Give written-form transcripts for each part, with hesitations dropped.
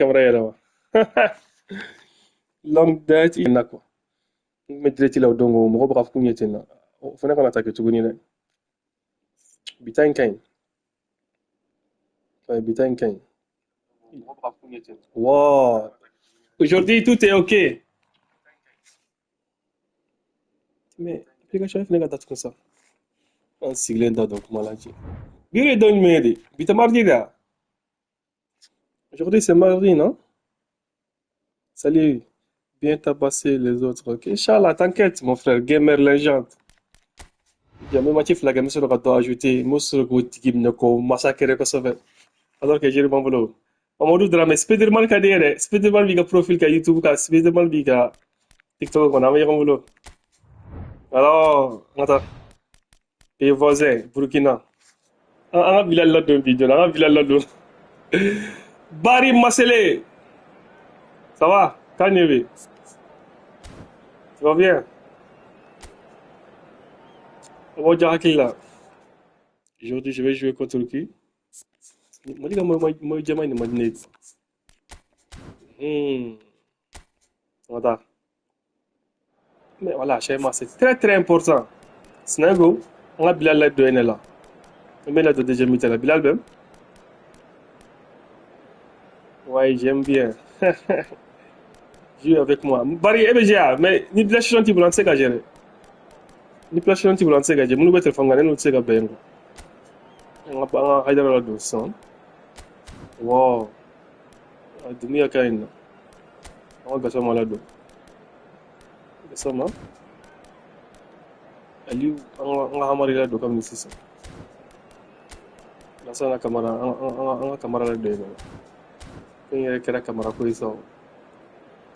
Camara yɛrɛ wa long date in na quoi n bɛ direct la o don o mɔgɔ bɛ ka f'u ɲɛ ten na o fana kana ta kɛ tuguni dɛ bita in ka ɲi bita in ka ɲi wow aujourd'hui tout est ok mais application fana ka datugu sa an sigilen da dɔn kuma lajɛ biri ye don jumɛn ye de bi tɛ mardi de wa aujourd'hui c'est mardi non salut bien tabasser les autres ok Inch'Allah t'inquiète mon frère gamer légende jamais match fila kɛ n bɛ sɔrɔ ka dɔ ajouter n bɛ sɔrɔ k'o tigi minɛ k'o massacrer kosɛbɛ alors que jiri b'an bolo Mamadou Dramé Spiderman ka di ye dɛ Spiderman b'i ka profil ka YouTube kan Spiderman b'i ka TikTok kɔnɔ an bɛ ɲɔgɔn bolo alors n ka taa pays voisin Burkina an ka village ladon bi joona an ka village ladon Bari Masele ça va kan ne bɛ tu vas bien o ja hakili la aujourd'hui je vais jouer contre qui Mali ka mooy jama ni Madina on va taa mais voilà Chema c'est très très important Sinago on ka Bilal la dɔ ne la n bɛ na dɔ deuxième mi-temps la Bilal bɛ ouais j'aime bien joue avec moi Bari e bɛ jɛ mais ni PlayStation t'i bolo an tɛ se ka jɛ dɛ ni PlayStation t'i bolo an tɛ se ka jɛ minnu bɛ téléphone kan ne n'u tɛ se ka bɛn quoi an ka Haidara la don sisan wow a dunuya ka ɲi na an ka Gassama la don Gassama Aliou an ka Hamari la don kabini sisan Lansana Camara an ka Camara la don yen nɔ ko n yɛrɛ kɛra Camara ko ye sa o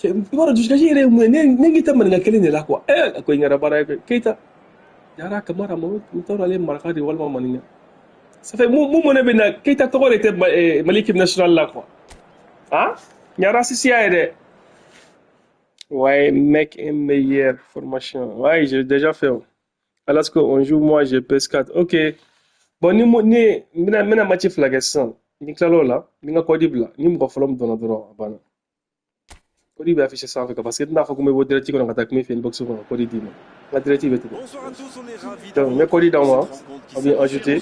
i b'a dɔn dusukasi yɛrɛ ye mun ye ne k'i ta maninka kelen de la quoi a ko n kɛra baara ye Keita Jara Camara n t'a dɔn ale ye maraka de ye walima maninka ça fait mun ne bɛ na Keita tɔgɔ de tɛ Mali équipe nationale la quoi ah Ɲara Sisiya ye dɛ ouais mec une meilleure formation ouais j'ai déjà fait alors qu'on joue moi j'ai PS4 ok bon ni n bɛna match fila kɛ sisan ni tilal'o la ni n ka kɔdi bila ni mɔgɔ fɔlɔ min donna dɔrɔn a banna kɔdi bɛ affiché sanfɛ parce que n tɛna fɔ ko n bɛ bɔ direct kɔnɔ ka taa kun bɛ fɛ inbox kɔnɔ kɔdi d'i ma n ka direct bɛ tigɛ donc n bɛ kɔdi d'aw ma a bɛ ajouter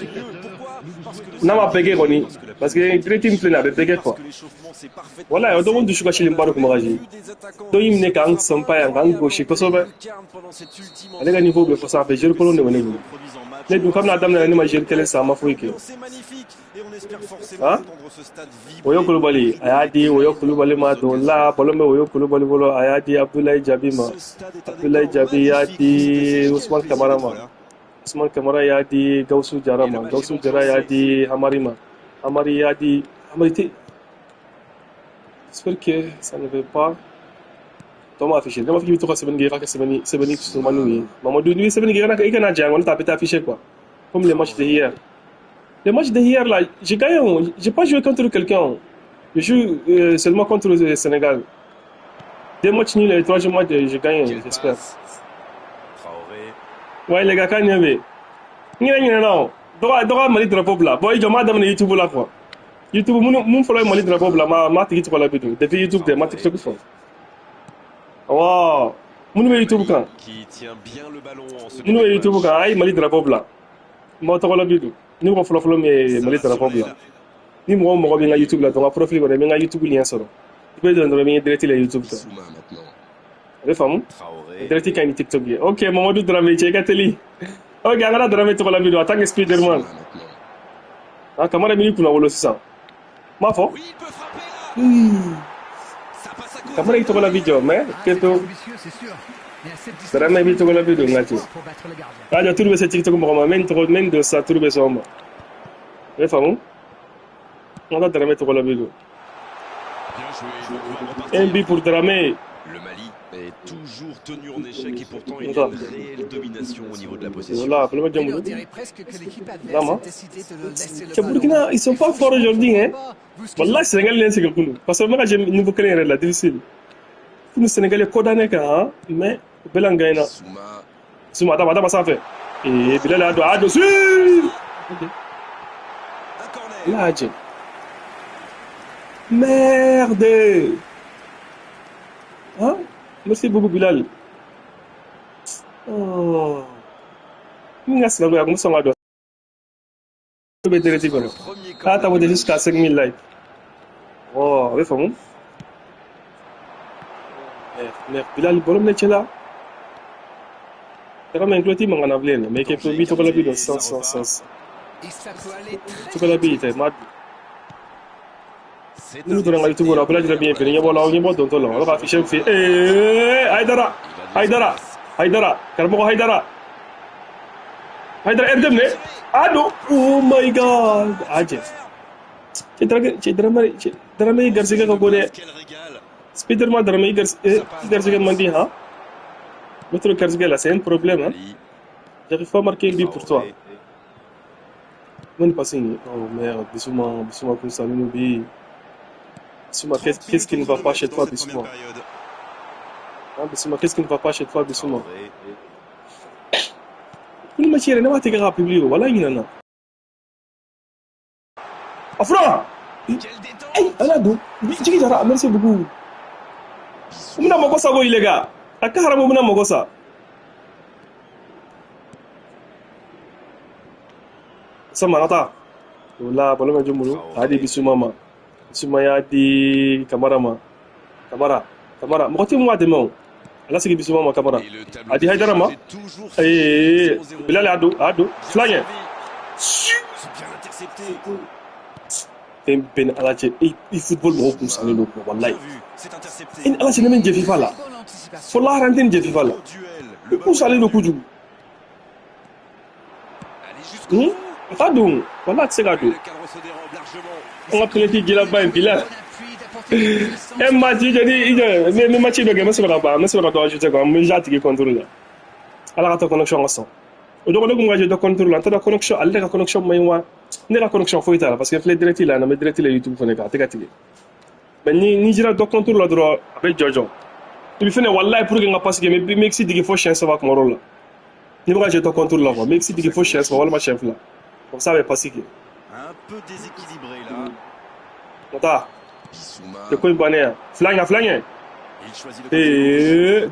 n'a ma bɛɛ kɛ kɔni parce que direct min filɛ nin ye a bɛ bɛɛ kɛ quoi voilà o dɔgɔnin dusukasilen ba de kun bɛ ka jouer dɔ y'i minɛ k'an sɔnpa yan k'an gosi kosɛbɛ ale ka niveau bɛ fɔ sanfɛ jeu kolon de bɛ ne bolo ne dun kabini a daminɛ ne ma jeu kelen san a ma foyi kɛ ah Woyo Kulubali a y'a di Woyo Kulubali ma don la ballon bɛ Woyo Kulubali bolo a y'a di Abdoulaye Diaby ma Abdoulaye Diaby y'a di Ousmane Kamara ma Ousmane Kamara y'a di Gawusu Jara ma Gawusu Jara y'a di Hamari ma Hamari y'a di Hamari te j'espère que ça ne veut pas tɔ ma affiché ne m'a fɔ k'i bɛ to ka sɛbɛnni kɛ i ka kɛ sɛbɛnni surumaniw ye Mamadou n'i bɛ sɛbɛnni kɛ i kana jan kɔni ta bɛ t'affiché quoi comme les matchs de hier. Le match de hier, là, j'ai gagné. J'ai pas joué contre quelqu'un. Je joue seulement contre le Sénégal. 2 matchs nuls et le 3e match, j'ai gagné, j'espère. Ouais, les gars, quand il y avait. Non. Dora Mali drapeau là. Bon, il y a des YouTube là, quoi. YouTube, mon frère Mali drapeau là, ma tiki la vidéo. Depuis YouTube, ma TikTok fois. Wow. Mon YouTube quand. Qui tient bien le ballon en ce Mon YouTube quand, aïe, Mali drapeau là. Ma tiki la vidéo. Ni mɔgɔ fɔlɔ min ye Mali drapeau bila ni mɔgɔ bɛ n ka YouTube la donc n ka profil kɔnɔ i bɛ n ka YouTube lien sɔrɔ i bɛ dɔn dɔrɔn i bɛ direct la YouTube kan a bɛ faamu direct ka ɲi ni TikTok ye ok Mamadou Dramé cɛ i ka teli ok an kana Dramé tɔgɔ la vidéo en tant que Spiderman ah Kamara bɛ n'i kunna wolo sisan n b'a fɔ Kamara y'i tɔgɔ la vidéo mais keto Dramé b'i tɔgɔ la vidéo n ka ci radio turu bɛ se TikTok mɔgɔ ma min don sa turu bɛ sɔn o ma i bɛ faamu n ka Dramé tɔgɔ la vidéo un but pour Dramé. Le Mali est toujours tenu en échec et pourtant il y a une réelle domination au niveau de la possession. Voilà, on dirait presque que l'équipe adverse a décidé de laisser le ballon. Burkina, ils sont pas forts aujourd'hui, hein. Voilà, Sénégal est un peu parce que moi j'ai un nouveau carrière là difficile. Pour nous Sénégalais condamnés quand mais Belangana. Souma, attends, ça fait. Et Bilal a dessus. Là, Merde. Hein? Merci beaucoup, Bilal. Oh. Ngas la goya kumsonga do. Be dereti kono. Ah, t'as voté jusqu'à 5000 likes. Oh, avec famou. Merde, Bilal, bolom ne chela. T'as même clôti mangana blene, mais que peut vite la bidon sans. Tu peux la bite, mad. Nous devons aller tout voir, après je bien fini, voilà, on y va dans ton long. On va afficher fi. Haidara, Karmo Haidara. Haidara erdem ne? Aduh, oh my god. Aja. Drama Garcia ka gole. Spider-Man drama Garcia mandi ha. Notre Garcia là, c'est un problème hein. J'arrive pas à marquer un but pour toi. Mon passing. Oh merde, Bissouma pour ça nous bi. Bissouma, qu'est-ce qui ne va pas chez toi, Bissouma? Ah, Bissouma, qu'est-ce qui ne va pas chez toi, Bissouma? Une matière, n'a pas été grave publié, voilà, il y en a. Afra! Hey, Alado, tu dis, merci beaucoup. On a mon gosse, les gars. À Kahara, on a mon gosse. Ça m'a raté. Là, pour le moment, je me dis, Adi Bissouma. Bissouma, Adi Kamara. Moi, tu m'as demandé. Là, c'est Bissouma, Kamara. Adi Haidara, ma. Et Bilal Ado, flying. C'est ben alache et football mo ko sale lo wallahi in alache ne men je FIFA la fo la rantine je FIFA la ko sale lo kuju adum wala c'est gado on a pris qui la ba Bilal et match je dis mais match de game c'est pas do ajouter quoi mais j'attire contrôle ala ta connexion ensemble o dogo dogo ngaje do contrôle ta connexion alle ka connexion may wa ne la connexion faut étala parce que fle direct là na me direct là YouTube fone ka tega tigi mais ni jira do contrôle la droit avec Jojo il fait wallahi pour que nga passe que mais mexi digi fo chance va ko rôle ni ba je do contrôle là mexi digi fo chance wala ma chef là comme ça va passer un peu déséquilibré là. Ota de quoi bané flange Il choisit le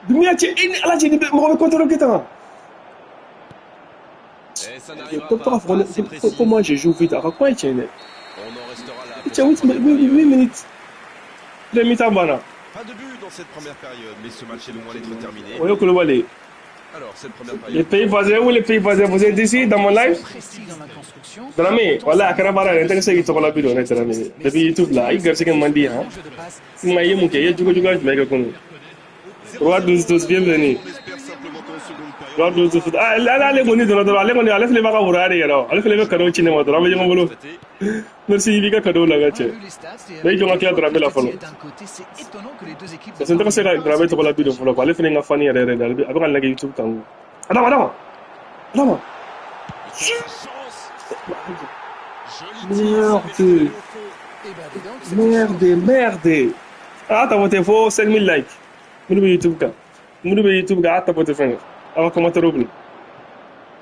Dumia ci in ala ci mo contrôle que ta. Et ça n'arrivera pas. Comment je joue vite? À quoi il tient? On en restera là. Il tient 8 minutes. Le mi-temps, bana. Pas de but dans cette première période, mais ce match est loin d'être terminé. Oui, que le voler. Alors, cette première période. Les pays voisins ou les pays voisins, vous êtes ici dans mon live? Dans la main, voilà, Karabara, intéressé qui te la vidéo, depuis YouTube là, il garde ce qu'il m'a dit, hein. Il m'a dit, mon gars, il y a du gars, je m'ai connu. Roi 12, bienvenue. Roi 12, ah, là, les monnaies de l'autre, allez, les vacances, allez, les cadeaux, tu n'es pas dans le boulot. Merci, il y a cadeau là, gars. Mais il y a un cadre à la follow. C'est intéressant de graver sur la vidéo, follow. Allez, faire une famille, allez, avec un YouTube, quand vous. Adama. Merde. Ah, t'as voté faux, 5000 likes. Munu be YouTube ka ata voté fenga. Awa commentaire oubli.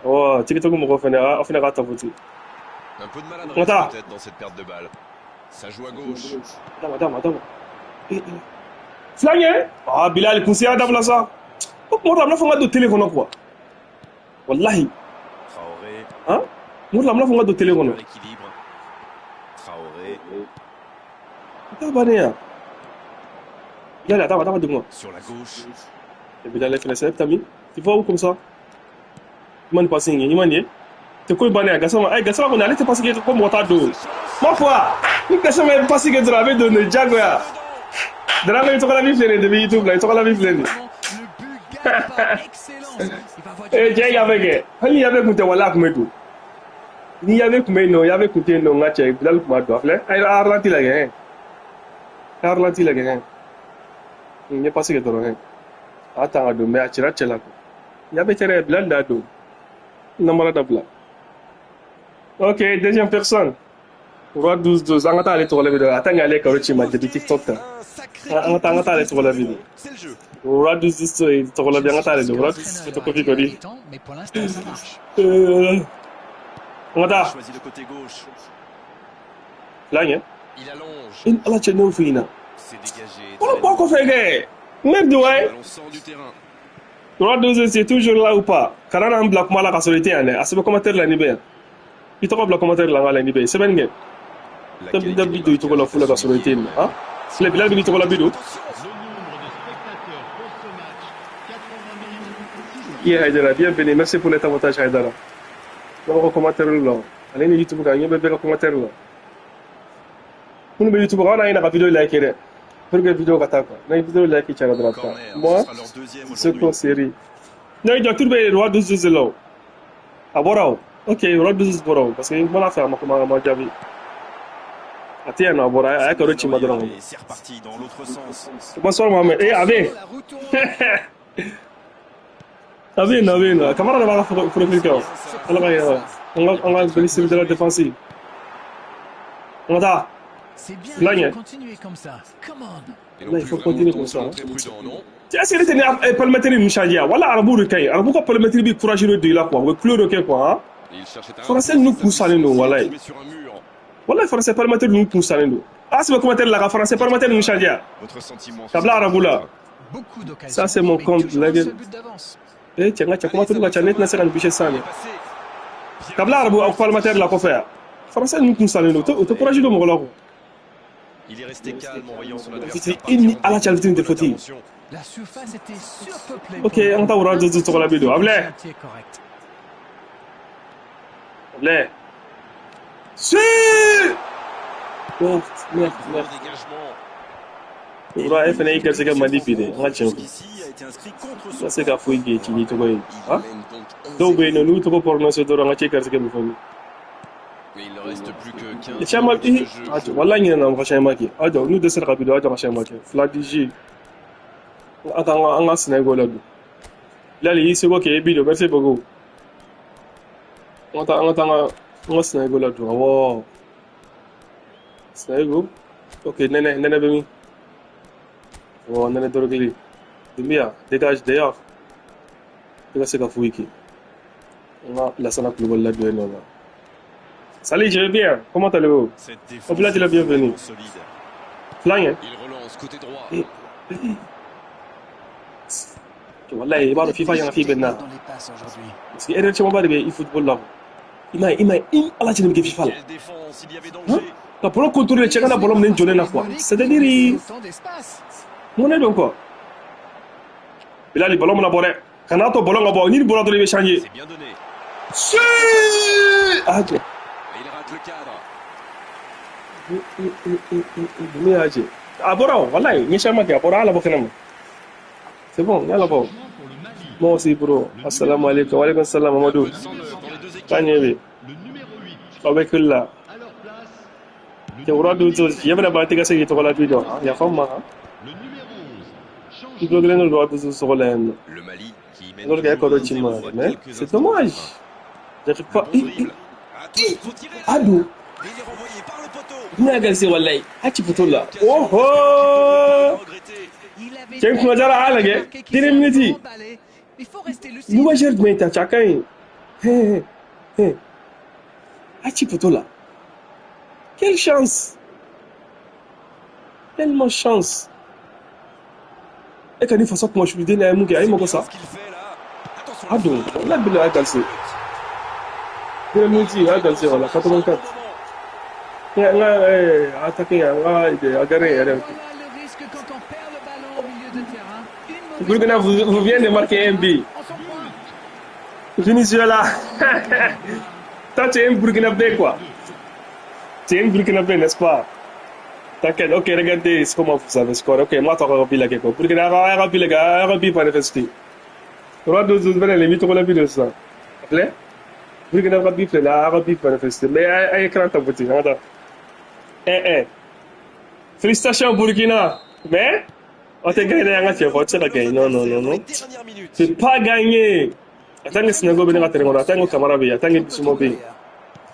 Oh, TikTok mo ko fena, afina ka ata voté. Un peu de maladresse peut-être dans cette perte de balle. Ça joue à gauche. Dama. Flange? Ah, Bilal poussé à dabla ça. Mo ram na fanga do téléphone quoi. Wallahi. Traoré. Hein? Mo ram na fanga do téléphone. L'équilibre. Traoré. Tabania. Là, attends, de moi. Sur la gauche. Et puis là, les frères, t'as mis. Tu vois où comme ça? Tu m'as passé, il m'a dit. Tu quoi, Bané, Gassama, on allait te passer comme moi, t'as d'eau. Ma foi, Gassama est passé que tu l'avais donné, Jaguar. De la même, tu as la vie pleine de YouTube, là, tu as la vie pleine. Et j'ai avec il y avait écouté, voilà, comme tout. Il y avait écouté, non, il y avait écouté, non, là, tu as écouté, là, il a ralenti la gain. Il n'est pas si que tu as attends, mais à tirer là. Il y avait tiré blanc d'ado. Namara d'abla. Ok, deuxième personne. Roi 12, on va aller sur la vidéo. Attends, allez, quand tu m'as dit TikTok. On va aller sur la vidéo. Roi 12, sur la vidéo, on va aller sur la vidéo. Mais pour l'instant, ça marche. On va choisi le côté gauche. Là, hein? Il allonge. In ala cheno fina. C'est dégagé. On pas qu'on fait gay. Merde ouais. On sort du terrain. 3-2 c'est toujours là ou pas. Karana am black mala ka solité ane. Asibe commentaire la nibe. Ito ko black commentaire la ngala nibe. C'est ben ngé. Da vidéo ito ko la fula ka solité ne. Hein? Le bilal bi ito ko la vidéo. Yeah, Haidara, bienvenue. Merci pour les avantages, Haidara. Donc, commentaire là. Allez, YouTube, il y a un commentaire là. Vous avez YouTube, on a une vidéo like. Pour que vidéo attaque. Une vidéo like qui chara droite. Moi, c'est quoi série? Non, il doit trouver le roi de Zélo. À Borao. Ok, le roi de Zélo. Parce que moi, la femme, comment m'a javi. Attends, à Borao, avec le petit madron. C'est reparti dans l'autre sens. Bonsoir, Mohamed. Eh, avec. Avena, camarade va faire le on va blesser de la défensive. On a. C'est bien, continuer comme ça. Come on. Là, il faut continuer comme ça. Tu as essayé de pas le mettre une changer. Voilà, Arabou le caille. Arabou pas le mettre le courage de là quoi. Le couleur de quoi. Français nous pousse à nous, voilà. Voilà, français pas le mettre nous pousse à nous. Ah, c'est le commentaire là, français pas le mettre une changer. Votre sentiment. Tabla Arabou là. Ça c'est mon compte là. Eh, tiens, comment tu vas chanet na seran biche sane. Kabla Arabou au parlementaire la ko faire. Français nous pousse à nous. Te courage de mo ko. Il est resté calme en voyant son adversaire. À la chalvitine de foti. La surface était surpeuplée. Ok, on t'a ouvert de sur la vidéo. Ablé. Ablé. Si. Merde. Il va faire une équipe qui m'a dit on va changer. Ça c'est qu'à fouiller qui dit tout quoi. Hein? Donc ben nous tout pour nous c'est de ranger quelque chose que nous faisons. Mais il ne reste plus que 15 Et tiens moi dit voilà il y en a un prochain match. Ah donc nous de cette vidéo à prochain match. Fladigi. Attends on a Sénégal là. Là il c'est quoi qui est vidéo merci beaucoup. On a Sénégal là. Wow. Sénégal. OK nene bemi. Oh nene dorogli. Dimia dégage d'ailleurs. C'est qu'à fouiller qui. On a la salle plus là de nous là. Salut, je vais bien. Comment allez-vous? Au village de la bienvenue. Flying. Il relance côté droit. Wallah, il va le FIFA yang FIFA na. Parce que erreur chama bari be football là. Ima ala chini be FIFA là. Quelle défense, il y avait danger. La pour contrôler cheka na bolom nen jone na quoi. C'est-à-dire mon est donc quoi. Bilal bolom na boré. Kana to bolom ngabo ni bolom do be changer. C'est bien donné. Si! Ah, ok. Il rate le cadre. C'est bon, y'a la bon. Moi aussi, bro. Assalamu alaikum. Wa alaikum salam, Mamadou. Kanyebe. Avec là. Tu vois, il y a pas de gars qui te relèvent vidéo. Il y a femme, hein. Tu dois gagner le droit de se relever. Le Mali qui mène. Donc, il y a encore d'autres chimères. Mais c'est dommage. J'arrive pas. Adou. Il est renvoyé par le poteau. Bien gagné, wallahi. Ah, tu poteau là. Oh oh. Tiens, tu m'as déjà la halle, 10 minutes. Il faut rester lucide. Nous, j'ai dit, tu as chacun. Ah, tu poteau là. Quelle chance. Tellement chance. Et quand il faut ça, moi, je lui dis, il y a un ça. Ah, donc, là, il a gagné. 10 minutes, il a gagné, voilà, 84. Il y a attaqué, il y a gagné. Burkina, vous venez de marquer un but. Venezuela. Toi, tu es un Burkinabé, quoi. Tu es un Burkinabé, n'est-ce pas? T'inquiète, ok, regardez comment vous avez scoré. Ok, moi, tu as rempli la question. Burkina a rempli les gars, a rempli manifester. Roi de Zouzbel, les mythes, on l'a vu de ça. Appelez? Burkina a rempli manifester. Mais à écran, t'as voté. Félicitations, Burkina. Mais. On t'a gagné un match, tu as gagné. Non. Tu n'as pas gagné. Attends que Sénégal vienne à terre, attends que Camara vienne, attends que Bissimo vienne.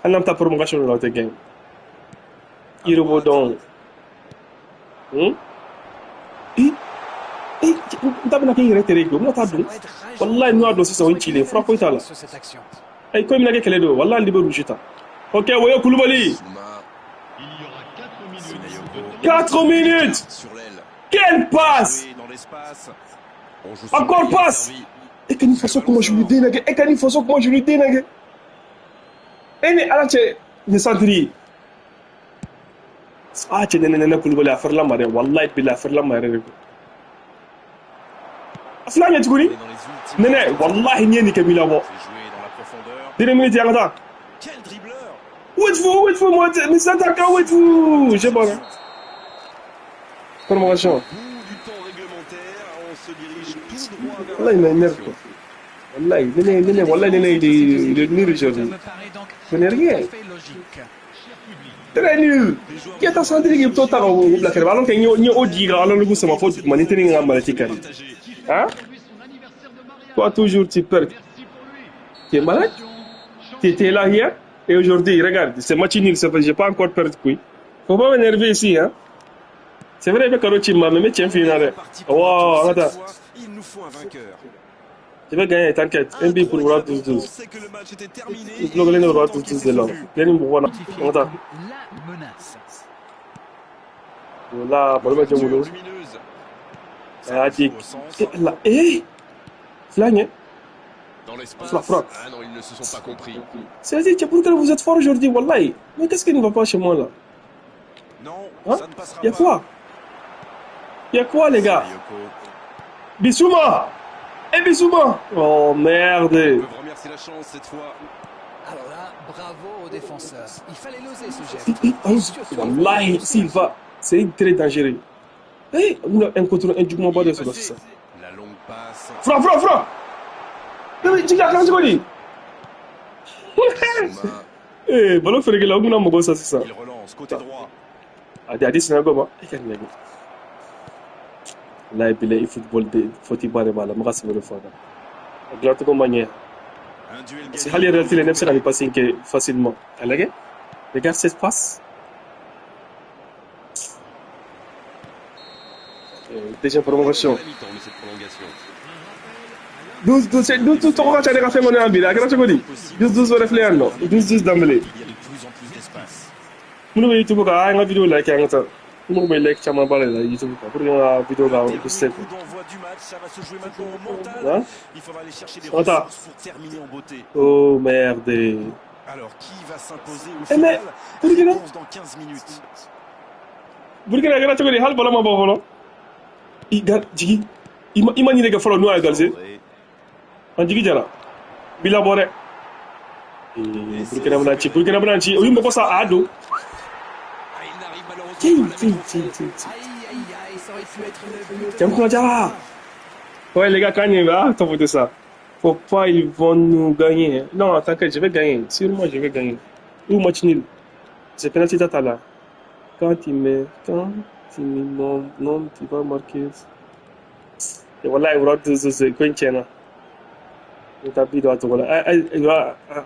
On n'a pas prolongation dans le game. Il revoit donc. Tu n'as pas gagné retiré. Moi, tu as dit. Wallah, nous avons aussi un Chili. Frappe là. Et comme il a gagné les deux, Wallah, il est rouge. Ok, voyez Koulibaly. 4 minutes. Sur l'aile. Quelle passe! Joué dans l'espace. On joue Encore sur le passe! servi. Et qu'il fasse comment je lui dénague. Et qu'il fasse comment je lui dénague. Et ne ala cɛ ne centre yi. Ah cɛ nene Koulibaly a farila ma dɛ wallahi billahi a farila ma yɛrɛ de ko. A fila ɲɛ tuguni. Et dans les ultimes Nene wallahi n'i ye nin kɛ b'i labɔ. C'est joué dans la profondeur. 2 minutes yan ka taa. Quel dribbleur! Wait for moi, mais attaquant wait for. J'ai pas là. Prolongation. Au bout du temps réglementaire, on se dirige tout droit vers Wallahi il m'énerve quoi. Wallahi nene wallahi nene il est nul Ça aujourd'hui. me paraît donc Je n'ai rien. tout à fait logique. Très nul. Qui est centre qui est total au la kare alors que ni o diga alors le goût ça m'a fait man tini nga malati kare. Hein? Toi toujours tu perds. Tu es malade? Tu étais là hier et aujourd'hui regarde, c'est match nul, j'ai pas encore perdu quoi. Faut pas m'énerver ici hein. C'est vrai que Karochi m'a même tiens finale. Wow, Cette attends. fois, il nous faut un vainqueur. Je vais gagner, t'inquiète. Un but pour le Roi 12-12. On sait que le match était terminé. Le Glen Roi 12-12 de l'homme. Gagner pour voilà. Identifié Attends. comme la menace. Là, pour le match de Moulo. Lumineuse. Ah, Dick. Au centre. Là, Flagne. Dans l'espace. Frappe. Ah non, ils ne se sont pas compris. C'est-à-dire, pourquoi vous êtes fort aujourd'hui, Wallahi. Mais qu'est-ce qui ne va pas chez moi là? Non, Hein? ça ne passera Y'a pas. quoi? Y'a quoi, les gars? Yoko. Bissouma! Eh, Bissouma! Oh, merde! Ils peuvent remercier la chance cette fois. Alors là, bravo aux défenseurs. Il fallait l'oser ce geste. Wallahi, s'il va, c'est très dangereux. Eh, on a un contrôle indûment bas de ce ça. La longue passe. Frappe! Mais tu l'as quand tu dis? Souma. Eh, ballon fait que là, on a mon gosse, c'est ça. Il relance côté droit. Adi sinagoga ikanyaga la bilay football de foti bare bala maka sebe fada glato ko manye Un duel si gagné. hali relati le nefse kali passing que facilement alage regarde cette passe deuxième prolongation À la mi-temps de cette prolongation. 12 to ko tane ka fe ngone ambira gara ko di 12 wala fle anno 12 d'emblée Il y a de plus en plus d'espace. munu be youtube ka ay nga video like nga ta munu be like chama bale la youtube ka pour nga video ga Dès ko le set coup d'envoi du match, ça va se jouer maintenant au mental. Hein? Il faudra aller chercher des Attends. ressources pour terminer en beauté. oh merde Alors, qui va s'imposer au Eh, mais, final? pour qui là? Réponse dans 15 minutes. Burkina gara cogo di hal bala ma bo folo I gar jigi ima ni daga folo no ay galse Traoré. an jigi jara bila bore Burkina bana ci o yimbe ko sa ado Ah, il n'arrive malheureusement pas à la mettre au fond. Aïe, aïe, aïe, ça aurait pu être le but. jam ko jara ouais les gars quand t'as voté ça faut pas ils vont nous gagner non t'inquiète je vais gagner sûrement je vais gagner ou match nul c'est penalty tata là quand tu mets non tu vas marquer et voilà il va c'est coinchena ta bido to wala ay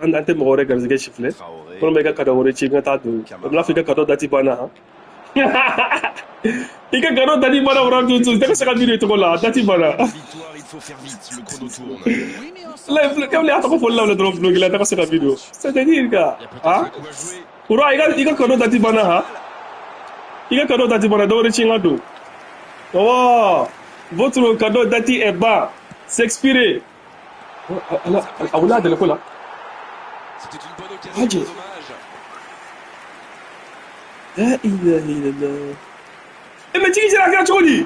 an ante mo gore garze ke shifle Traoré. ko me ga kada hore ci ngata do la fi ga kada dati bana ha ika garo dati bana wala to te ka saka bido to la dati bana Victoire, il faut faire vite. Le chrono tourne. Oui, mais on s'en la kam le ata ko folla wala drop blogi la ta ka saka bido c'est-à-dire ga Il y a peut-être ha un coup à jouer. pour ika kada dati bana ha ika kada dati bana do re ci ngado oh votre cadeau dati est bas c'est expiré أولاد اللي كلها C'était une bonne occasion. Hadji. Dommage. لا إله إلا الله إما تيجي تلعب كده تقولي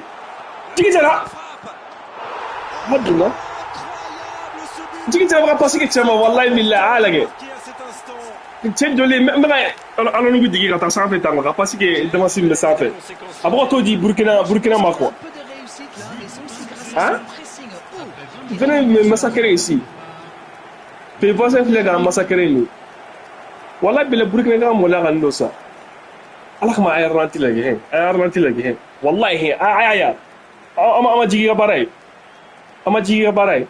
تيجي تلعب Frappe. هدنا Incroyable ce but. تيجي تلعب باسيك تسمى والله بالله عالق Marqué à cet instant. تجولي ما أنا نقول دقيقة تسافر تامك باسيك أنت ما سيم مسافر Conséquence. أبغى تودي بوركينا ماكو un peu de réussite là, mais c'est aussi grâce Hein? à son pressing haut. venez me massacrer ici puis voisin file ka massacrer nous والله بالله بوركينا كم ولا غندو سا الله ما أيرنتي لقيه أيرنتي لقيه والله هي آيا أما جيجا باراي أما جيجا باراي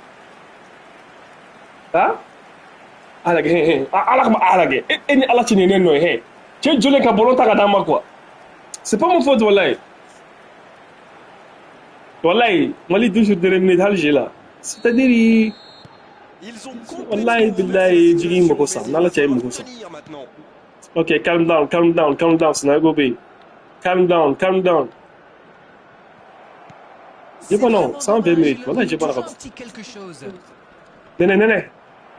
ها ala ge he ala ma ala ge eni ala chini ne no he che jole ka bolon ta ka dama quoi c'est pas mon faute wallahi mali toujours de minutes hal j'ai là c'est-à-dire Ils ont wallahi billahi jigi mo ko sa nala chay mo ko sa tenir maintenant. ok calm down c'est not go be Calm down, calm down. J'ai pas non, 120 minutes. Voilà, j'ai pas la raison.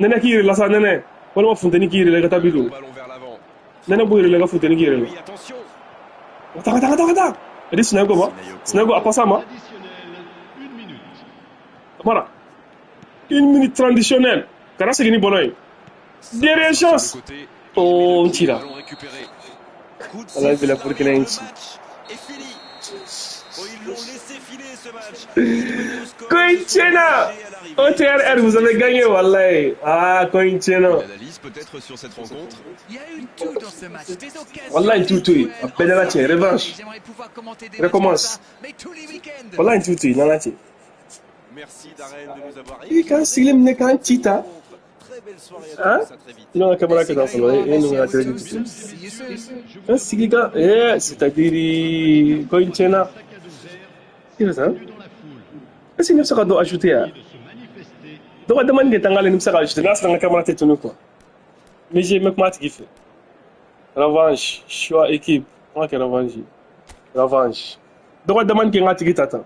Nene kiri la sa nene. Wala ma Fontaine kiri la gata bidu. Nene boy la ga Fontaine kiri la. Attends. Edi Sinago ba? Sinago apa sama? Voilà. 1 minute traditionnelle. Kana c'est gini bonoy. Dernière chance. Oh, on tira. Allah il a pour qu'il ait Coinchena! OTRR, vous avez gagné, Wallahi. Ah, Coinchena. L'analyse peut-être sur cette rencontre. Il y a eu tout dans ce match. Des occasions. Wallahi, tout. Penalty, revanche. Recommence. Wallahi, tout. Nanati. Merci Darren de nous avoir Il quand Silim n'est qu'un tita. Hein? Il a un camarade qui est dans son oreille et nous a très difficile. Quand Sigika, c'est-à-dire Coinchena. C'est ça? Est-ce que nous sommes ajouter à donc demande que tangale nous sommes ajouter là c'est dans la caméra tête nous quoi mais j'ai même pas qui fait revanche choix équipe on a que revanche donc demande que ngati kitata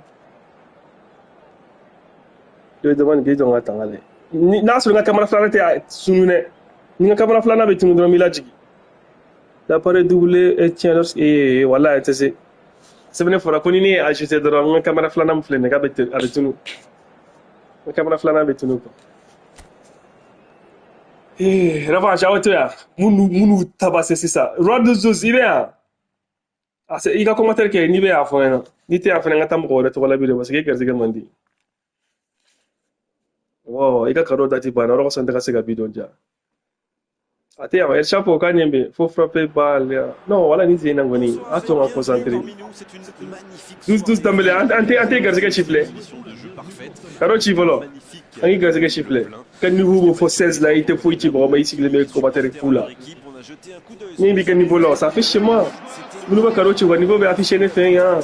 je demande que donc tangale na sur la caméra flana te sunune ni la caméra flana be tunu do milaji l'appareil doublé et tient et voilà c'est venu fora ko ni ajouter de la caméra flana mfle ne gabe avec tunu la caméra flana be tunu ko revanche à hauteur munu tabasser c'est ça roi de zos ibea ah c'est il a commentaire que ni be a fona ni te a fona ngatam ko to la vidéo parce que gerzi mandi wow il a karo dati bana ro sante ka se ga bidon ja ate ya el chapeau kanyembe faut frapper balle non voilà ni zina ngoni ato ma concentrer 12 Dembélé ante gerzi ka chifle karo chivolo angi gerzi ka chifle kan niveau faut 16 là il te faut ici bon mais ici les mecs commentaires pour là ni bi kan niveau là ça fait chez moi vous ne karo chivo niveau be afficher ne fait hein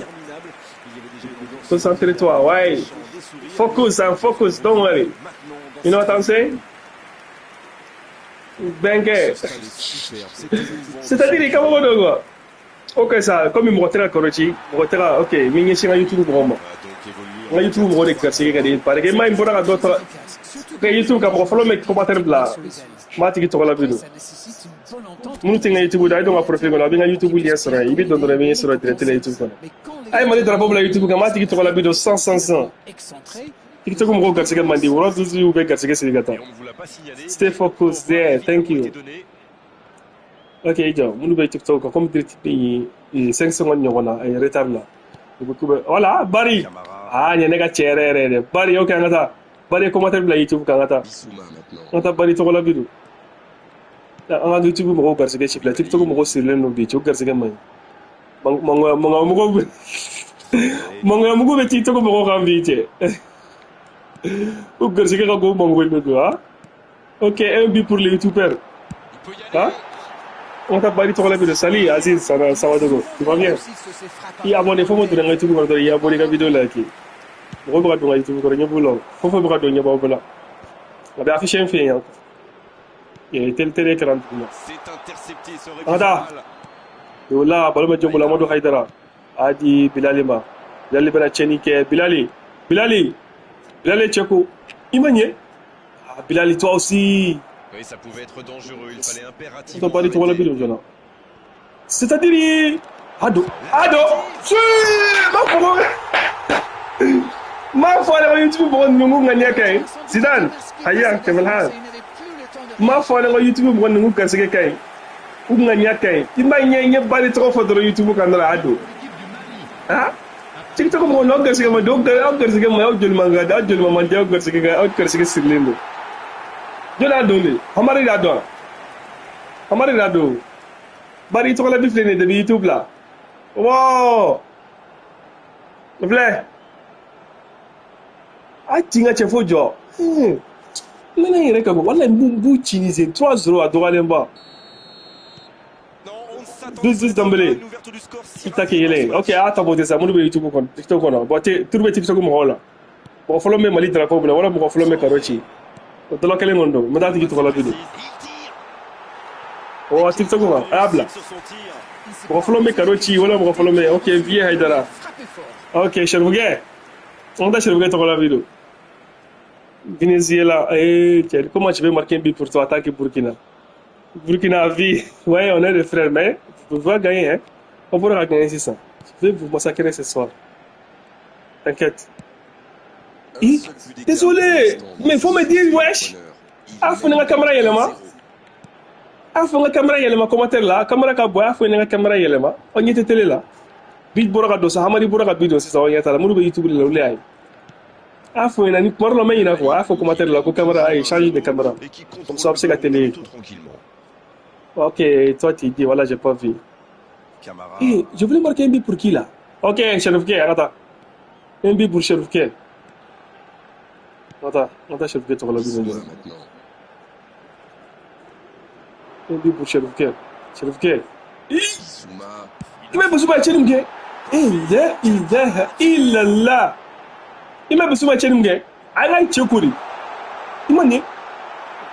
concentre-toi ouais focus don't worry you know what I'm saying Bengue. C'est-à-dire comment on doit ok ça comme il me retire Korochi ok mais sur YouTube vraiment na YouTube mo de kasi ga de parce que mai mbona d'autres que YouTube ka profilo mais commentaire là mati ki to la vidéo mun tinga YouTube da do ma profilo la binga YouTube li yasra ibi do ndore mi yasra direct la YouTube ay mali drapo la YouTube ka mati ki to la vidéo 100 TikTok mo ko kasi ga mandi woro zuzu ube kasi ga sigata stay focused there thank you ok jo munu be TikTok ko comme direct bi 5 secondes nyona ay retard la voilà bari ah nyane ga cherere bari ok ngata bari commentaire la YouTube ka ngata bari to la vidéo anga YouTube mo ko garsi ga chipla TikTok mo ko sirle no bi to garsi ga mai mo ko be TikTok mo ko kambi che ou garsi ga go mo ko ha ok un but pour les youtubeurs hein on t'a bari to la vidéo sali Aziz ça va dogo tu vas bien il abonné faut mo to nga YouTube ko il abonné ga vidéo la ki mo ko do YouTube ko nyabulo faut mo do nyaba bala la be afficher un fait hein et tel écran c'est intercepté ce ada yola balma jomula Modou Haidara adi Bilali bana chenike Bilali Tcheko imanye Bilali toi aussi oui ça pouvait être dangereux il fallait impérativement on t'a pas dit la vidéo Jona c'est-à-dire ado ma foi la YouTube bon nous ngania kay Zidane haya kemal hal ma foi la YouTube bon nous gasike kay ou ngania kay imanye bari trop fodoro YouTube kandra ado ah TikTok mo no gasike ma do gasike ma jol manga da jol ma manja gasike ga gasike sirlendo Jona dole hamari do bari to la bifle de YouTube là wow vle a tinga chefo jo nana yere ka wala mbu chinize 3-0 à Doralemba 12 Dembélé itake yele ok ata bote ça mo be YouTube kon TikTok kon bote turbe TikTok mo hola bo follow me mali drapo bla wala bo follow me Karochi to la kele ngondo mo dati gitu la vidéo oh TikTok ko abla Mokoflome Karochi, voilà Mokoflome. Ok, viens Haidara. Frappez fort. Ok, Chervouguet. On t'a Chervouguet dans la vidéo. Venezuela, comment tu veux marquer un but pour toi attaquer Burkina? Burkina vie. Ouais, on est des frères, mais vous pouvez gagner, hein. On pourra gagner 600. Je vais vous massacrer ce soir. T'inquiète. Désolé, mais faut me dire, wesh. Ah, faut une caméra yelema. Ah, faut une caméra yelema, commentaire là. Caméra kaboya, faut une caméra yelema. On y était télé là. Bit boraga dosa, hamari boraga bidon, c'est ça, on y est là. Mourou YouTube là, ou l'aïe. Ah, faut une parole mais il a quoi. Ah, faut commentaire là, ko caméra aïe, changer de caméra. Comme ça, c'est la télé. Ok, toi tu dis, voilà, j'ai pas vu. Eh, je voulais marquer un but pour qui là? Ok, Chérif K, attends. Un but pour Chérif K. Attends, Chérif K, tu vas la vidéo. Un but pour Chérif K. Chérif K. Il m'a besoin de Chérif K. Illallah. Il m'a besoin de Chérif K. Aïe, Tchokouri. Il m'a dit.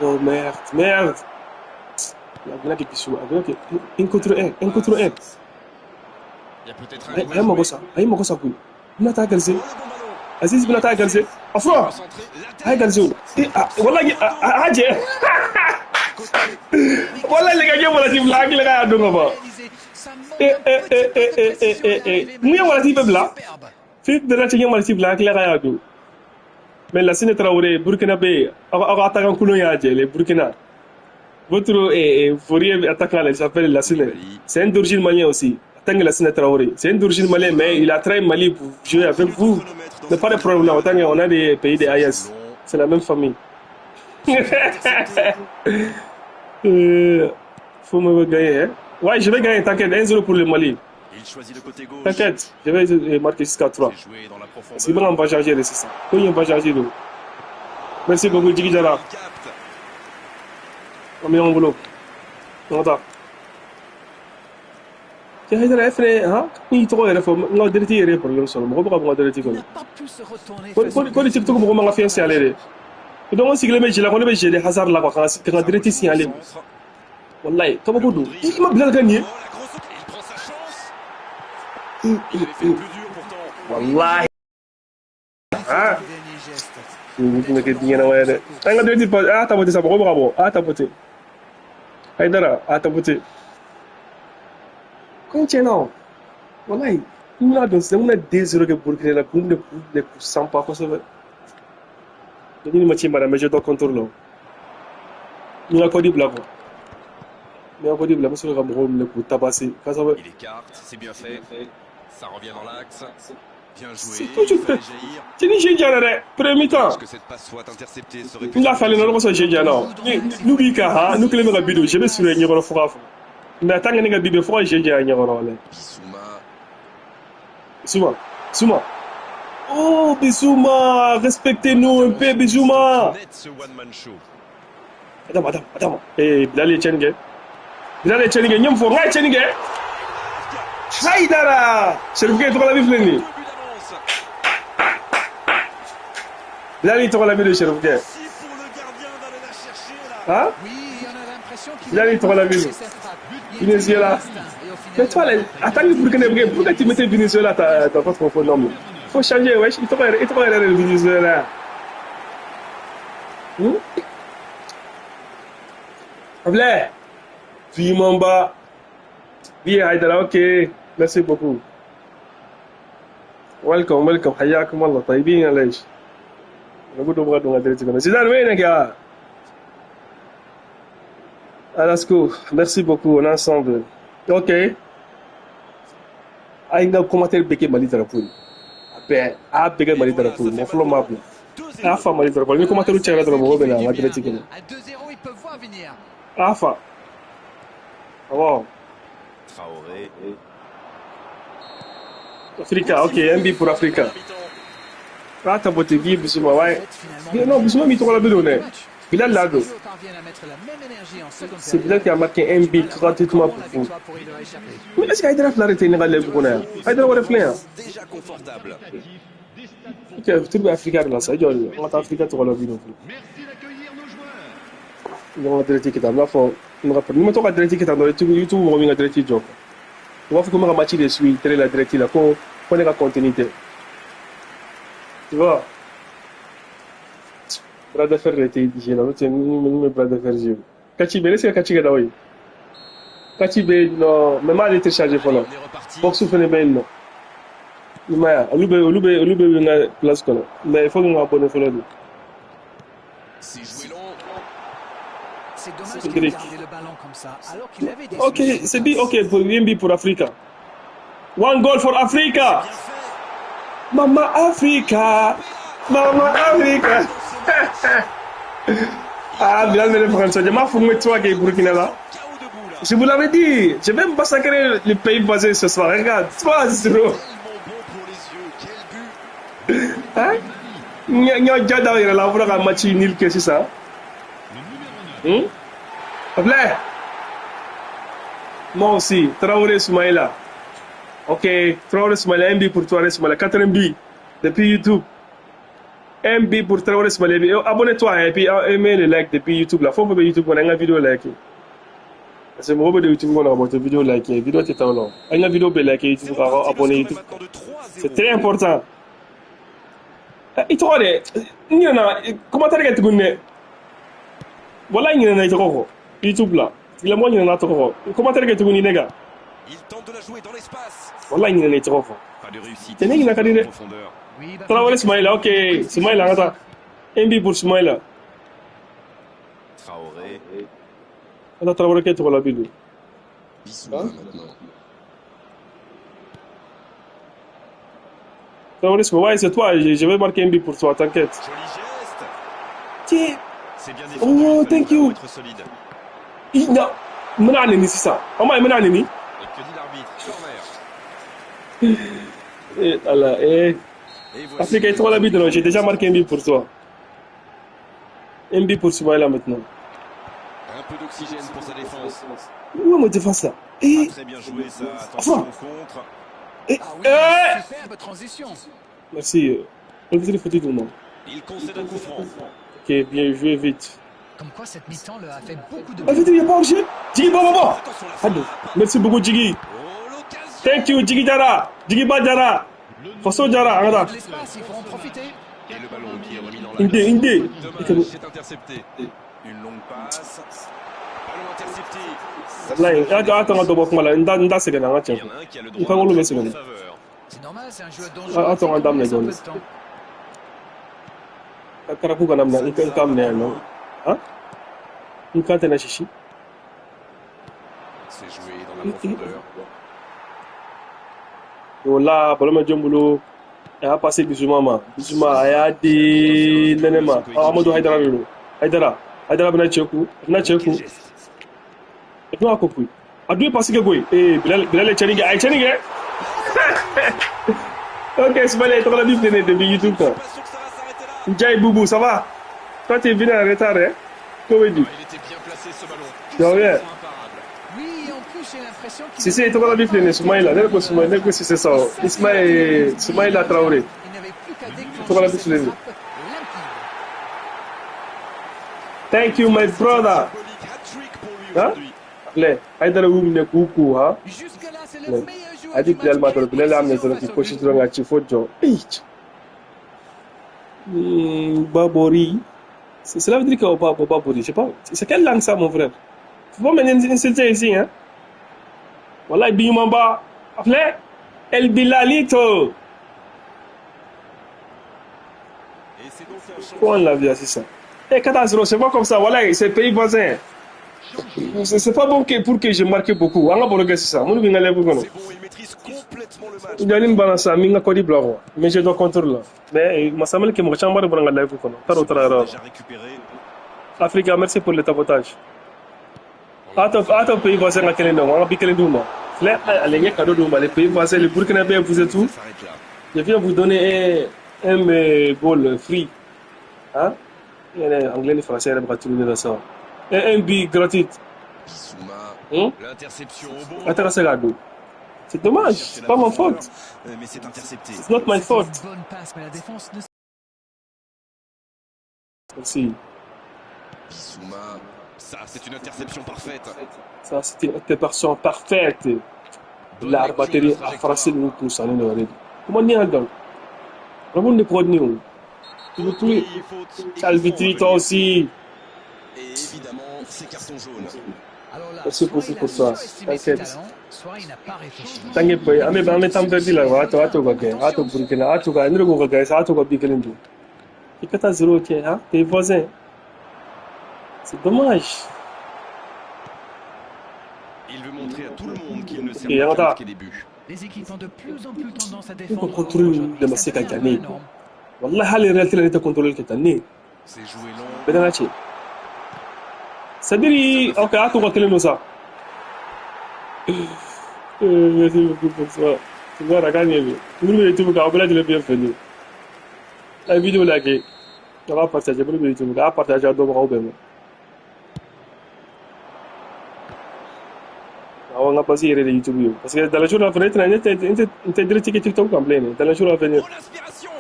Oh merde. La blague est plus souvent. Un contre un. Il y a peut-être un Aïe, Mogosa. Il n'a pas gagné. Aziz bin ta galse afro ay galse wallahi haje wallahi le gaje wala tim la la ga do ngaba mu wala ti bebla fi de la ti wala ti la ga do mais la Sine Traoré Burkina Bé attaquant Koulogne le Burkina votre Fourier attaquant il s'appelle la Sine c'est un d'origine malien aussi attaquant la Sine Traoré c'est un d'origine malien mais il a trahi Mali pour jouer avec vous. Ne pas de problème, on a des pays des AIS. C'est la même famille. Faut me gagner, hein? Ouais, je vais gagner, t'inquiète, 1-0 pour le Mali. T'inquiète, je vais marquer jusqu'à 3. C'est bon, on va charger, c'est ça. Oui, on va charger. Merci beaucoup, Djigi Djara. On met en boulot. On attend. Il n'a pas pu se retourner. Quand tu te comprends, tu as aller. Donc, si le mec là, on est des hasards là, quand tu signaler. Wallahi, comment vous dites? Il m'a bien gagné. Il prend sa chance. Il avait fait le plus dur pourtant. Wallahi. Ah. Tu me dis bien ouais. T'as un direct pas. Ah, t'as voté ça, bravo. Ah, t'as voté. Haidara, ah, t'as voté. Continue. Wallahi, on a donc on a 2-0 que Burkina la pour ne sans pas ça va. Ni match madame mais je dois contrôler. Nous a codi blabo. Mais on codi blabo sur le Cameroun le coup tabasser. Ça va. Il écarte, c'est bien fait. Ça revient dans l'axe. Bien joué. C'est toujours fait. C'est ni j'ai là premier temps. Que cette passe soit interceptée serait Il a fallu non ça j'ai non. Nous bika ha, nous clé vidéo, je vais sur le numéro forafu. Mais tant que nga bibe fo j'ai nyoro le. Bissouma. Oh, Bissouma, respectez-nous un peu, Bissouma. Attends. Bilal Echenge. Nyom fo nga Echenge. Haidara. Chérif K, tu la vif leni. Bilal, tu la vif de Chérif K. Hein? Oui, on a l'impression qu'il Bilal, tu la vif. Venezuela. Mais toi, attaque pour que ne pourquoi tu mettais Venezuela ta votre nom? Il faut changer, wesh. Il faut le Venezuela. Ablaye. Fimamba. Bien, Haidara, ok. Merci beaucoup. Welcome. Hayakum Allah. Taïbin, Alaysh. Nagudu bra dunga direct comme c'est dans le gars. Alasco, merci beaucoup, on est ensemble. Ok. Aïe, commentaire Beke Mali Darapou. Beke Mali Darapou, mon flow map. Afa Mali Darapou, mais commentaire où tu as Darapou, ben là, la direct. À 2-0, ils peuvent voir venir. Afa. Wow. Traoré. Africa, ok, MB pour Africa. Ah, t'as voté Guy, Bissouma, ouais. Non, Bissouma, il t'aura la belle. Bilal Lado. C'est Bilal qui a marqué un but gratuitement pour vous. Mais est-ce qu'Aïdara l'a arrêté? Il n'a pas l'air pour nous. Aïdara va refaire. Déjà confortable. Ok, tu es africain là, ça y est. On est africain, tu vas la vie non plus. On va dire que tu as là, faut. Nous me toque à dire que tu as dans YouTube, on va dire que tu as. On va faire comme un match de suite, telle la directive là, qu'on ait la continuité. Tu vois? Bras de fer était dit, là, tu es bras de fer, Kachibe, laissez Kachibe là, oui. Kachibe, non, même mal était chargé pour là. On est reparti. Pour souffler bien, non. Mais, Olube, une place, quoi. Mais il faut qu'on abonne pour là. C'est joué long. C'est dommage C'est qu'il ait grec. gardé le ballon comme ça, alors qu'il avait des Ok, solutions de c'est bien, passe. ok, pour Yembi pour Africa. One goal for Africa! Bien fait. Mama Africa! Mama Africa! Ah, Bilal me le Français, je m'en fous de toi qui est Burkina là. KO debout là. Je vous l'avais dit, je vais me massacrer les pays basés ce soir. Regarde, 3-0. Tellement bon pour les yeux. Quel but. Hein? Nous avons dit là, on a un match nul que c'est ça. Appelez. Moi aussi, Traoré Soumaïla. Ok, Traoré Soumaïla, un but pour Traoré Soumaïla, 4 but depuis YouTube. Un but pour Traoré Soumaïla. Abonne-toi et puis aimez le like depuis YouTube là. Faut que YouTube on a une vidéo like. Parce que moi de YouTube on a une vidéo like, vidéo est en long. Une vidéo be like YouTube pour abonner YouTube. Maintenant de 3-0. C'est très important. Et toi, comment t'as regardé Gune? Voilà, il y en a YouTube là. Il y a moins de comment t'as regardé Gune, les gars? Il tente de la jouer dans l'espace. Voilà, il y en a Pas de réussite. Tenez, il a qu'à dire. Profondeur. Oui, bah, Traoré Soumaïla, ok. Soumaïla, attends. Un but pour Soumaïla. Traoré. Attends, Traoré qui est trop la bille. Bissouma maintenant. Traoré Soumaïla, ouais, c'est toi. Je vais marquer un but pour toi, t'inquiète. Joli geste. Tiens. C'est bien défendu. Oh, il fallait thank you. vraiment être solide. Non. Mena Nemi, c'est ça. Comment est Mena Nemi? Et que dit l'arbitre? Corner. Eh, Allah, eh. Et voici. Afrique est trop la bille, non. J'ai déjà marqué un but pour toi. Un but pour Soumaïla maintenant. Un peu d'oxygène pour sa défense. Où est ma défense là? Pas Eh. très bien joué ça. Attention Enfin. au contre. Eh. Ah oui, Eh. superbe transition. Merci. On vous photo tout le monde. Il concède un coup franc. Ok, bien joué, vite. Comme quoi cette mi-temps le a fait beaucoup de Ah, vite, il n'y a pas obligé. Jiggy, bon. Attention la Allô. frappe. Merci beaucoup, Jiggy. Oh l'occasion. Thank you, Jiggy Jara. Jiggy Ba Jara. Faso Jara, Il y a regarde. de l'espace, il faut en profiter. Et le ballon qui est remis dans la Indé. Dommage, c'est intercepté. Une longue passe. Ballon intercepté. Là, attends, voilà. Nda, c'est Il y gagnant, en tiens. a un qui a le Il droit faut de le mettre en mettre, faveur. C'est normal, c'est un joueur Ah, dangereux. attends, Il faut madame, laisser les un peu gars. de temps. Karakou Ganamna, il peut t'amener, non? Hein? Une quintaine à chichi. C'est joué dans la profondeur. Là, Baloma Djombulo. Il a passé Bisouma. Bisouma, il a dit Nenema. Amadou Haidara. Haidara Benachekou. Quel geste. Et puis, on a compris. A deux passes que quoi? Eh, Bilal est Tchaniga. Aïe, Tchaniga. Ok, c'est pas les trois la Bible de YouTube. Je suis pas sûr que ça va s'arrêter là. Ndiaye Boubou, ça va? Toi, tu es venu en retard, hein? Comment dit? Il était bien placé ce ballon. Non, rien. Imparable. Oui, et en plus j'ai l'impression qu'il Si c'est toi la Bible, Soumaïla. N'est-ce pas si c'est ça? Soumaïla Traoré. il n'avait plus qu'à Toi la déclencher cette Bible. frappe limpide. Thank you, my brother. Symbolique hat-trick pour lui Hein? aujourd'hui. Le, Haidara Oumine Koukou, hein? Jusque-là, c'est le Le. meilleur joueur A dit du Bilal match. Matar, Bilal a amené qui coche sur un chifojo. Babori. Cela veut dire que Babori, je sais pas. C'est quelle langue ça, mon frère? Faut pas m'insulter ici, hein? Voilà, Bimamba. Appelez El Bilalito. Et c'est donc un changement. Comment on l'a vu, c'est ça? Eh, 4-0, c'est pas comme ça. Voilà, c'est pays voisin. C'est pas bon pour que je marque beaucoup. On va voir que c'est ça. Moi, je vais aller vous C'est bon, il maîtrise complètement le match. il y a une balance à minga kodi blago mais je dois contrôler mais masamel ke mo chambar buranga live kono taro taro Déjà récupéré. Africa merci pour le tapotage ato pays voisin la kelen on va bikelen duma là allez y a cadeau duma les pays voisins le Burkinabé vous êtes tout Ça s'arrête là. je viens vous donner un ball free hein il y a anglais et français là pour tout le monde ça un billet gratuit Bissouma. L'interception au bon. attends c'est là c'est dommage c'est pas ma faute Mais c'est intercepté. it's not my fault Une bonne passe, mais la défense ne merci Bissouma. Ça, c'est une interception parfaite. ça c'était une intervention parfaite Bonne la lecture de arbatterie a trajectoire. frappé nous tous en already. Comment dire donc? Comment ne pas dire? Tu veux Faute, plus? oui, faute. Et coup franc, on Salvitri, peut toi dire. aussi. Et évidemment, c'est carton jaune. Alors là, Merci soit beaucoup il a pour ça. surestimé ses T'inquiète. talents, soit il n'a pas réfléchi. T'inquiète pas. Ame tamperdi la wa ato ga ke. Ato burkina. Ato ga ndro go ga sa ato ga bikelindu. Ikata 0 ke hein? Tes voisins. C'est dommage. Il veut montrer à tout le monde qu'il ne sert Et pas qu'à regarde. marquer des buts. Les équipes ont de plus en plus tendance à Faut défendre. contrôler Aujourd'hui, le ça masque à devient un peu gagner. la norme. Wallah hali réalité la neta contrôler que t'as né. C'est joué long. Bedana ce. C'est-à-dire, ok, ato ga keleno ça. Merci beaucoup pour ça. Tu vois la gagner. Nous le YouTube ka obla de bienvenue. La vidéo là que on va partager pour le YouTube. On va partager à deux bras au bénin. On va passer les YouTube parce que dans la journée à venir, tu as direct TikTok en plein. Dans la journée à venir, Oh, l'aspiration!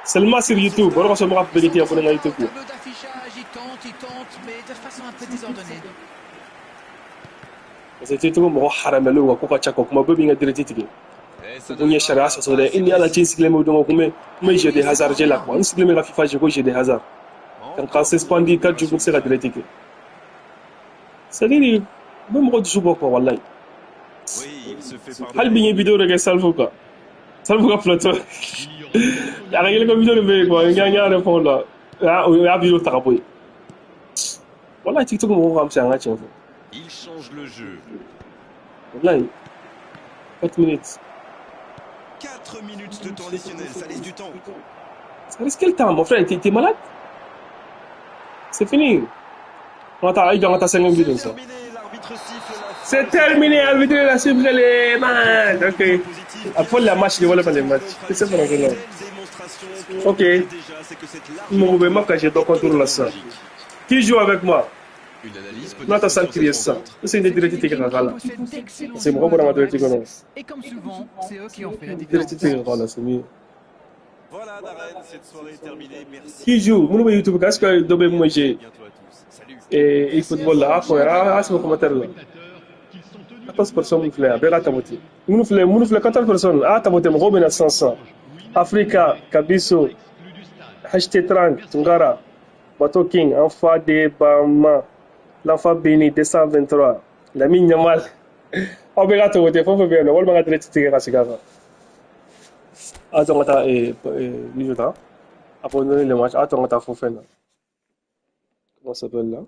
seulement sur YouTube. On va se mettre vérité à prendre YouTube. Tableau d'affichage, il tente, mais de façon un peu désordonnée. Parce que TikTok mo haramelo wa ko ka chako kuma bebi nga direct TikTok. Et ça On y donne shara pas. ça so de inni ala chin sikle mo do kuma mais j'ai des hasards j'ai la quoi. On sikle me FIFA j'ai des hasards. Quand c'est spandi 4 jours c'est la direct TikTok. C'est-à-dire même ko du quoi wallahi. Oui, il se fait Hal pardonner. bi nga vidéo rek salfu quoi. Salfu ka plateau. Ya rek ko vidéo be quoi nga nya fond là. Ya vidéo ta boy. Wallahi TikTok mo ko am sa nga chen. Il change le jeu. Wallahi 4 minutes. 4 minutes de temps additionnel, ça laisse du temps. Ça reste quel temps mon frère? T'es malade? C'est fini. On attend 5 minutes ça. Terminé, l'arbitre siffle la fin. C'est terminé, arbitre la cible les man. Ok. Après la match, je vois le match. Qu'est-ce que c'est pour là? Ok. Mon mauvais match, j'ai donc contrôle ça. Qui joue avec moi? Une analyse peut Non, t'as être sur senti cette ça. rencontre. C'est une directive qui est là. C'est moi pour la directive non. Et comme souvent, c'est eux qui ont fait la Directive différence. qui est là, c'est mieux. Voilà, Darren, cette soirée est terminée. Merci. Qui joue? Mon YouTube, qu'est-ce que dobe moi j'ai? Bientôt à tous. Salut. Et football là, après, c'est mon commentaire là. 14 personnes nous font, ben là taboté. Nous font 14 personnes. Ah taboté, mon Robin à 500. Africa, Kabiso, HT30, Tungara, Bato King, Enfant de Bama, l'enfant béni 223, la mine Yamal. Oh ben là taboté, faut bien, on va mettre les tickets à Sigara. Attends, attends, Nijota. Abandonner le match. Attends, attends, faut faire là. Comment ça s'appelle là?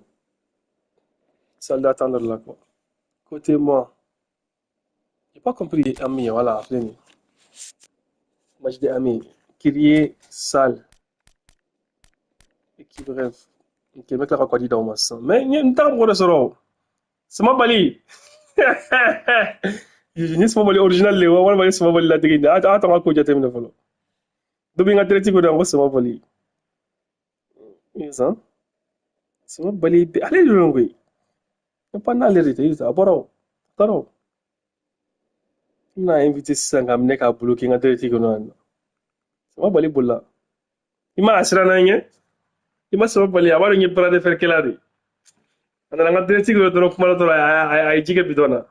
Salle d'attendre là quoi. Côté moi. J'ai pas compris ami, voilà, appelez-nous. Match des amis. Kyrie, salle. Équipe rêve. Ok, mec là, quoi dit dans ma sang. Mais il y a une table pour le soro. C'est ma bali. Je dis, c'est ma bali original, les ouais, ouais, c'est ma bali la dégaine. Attends, on va couper le follow. Dobby Atlético dans c'est ma bali. Ça. C'est ma bali. Allez, le long, oui. Il n'y a pas d'aller, il y a pas de. Na invité sanga mne ka bloquer nga Atlético non. C'est ma bali bolla. Ima asira na nye. Ima sama bali abaro nye para de faire kelari. Ana nga Atlético do kuma do ay jige bidona.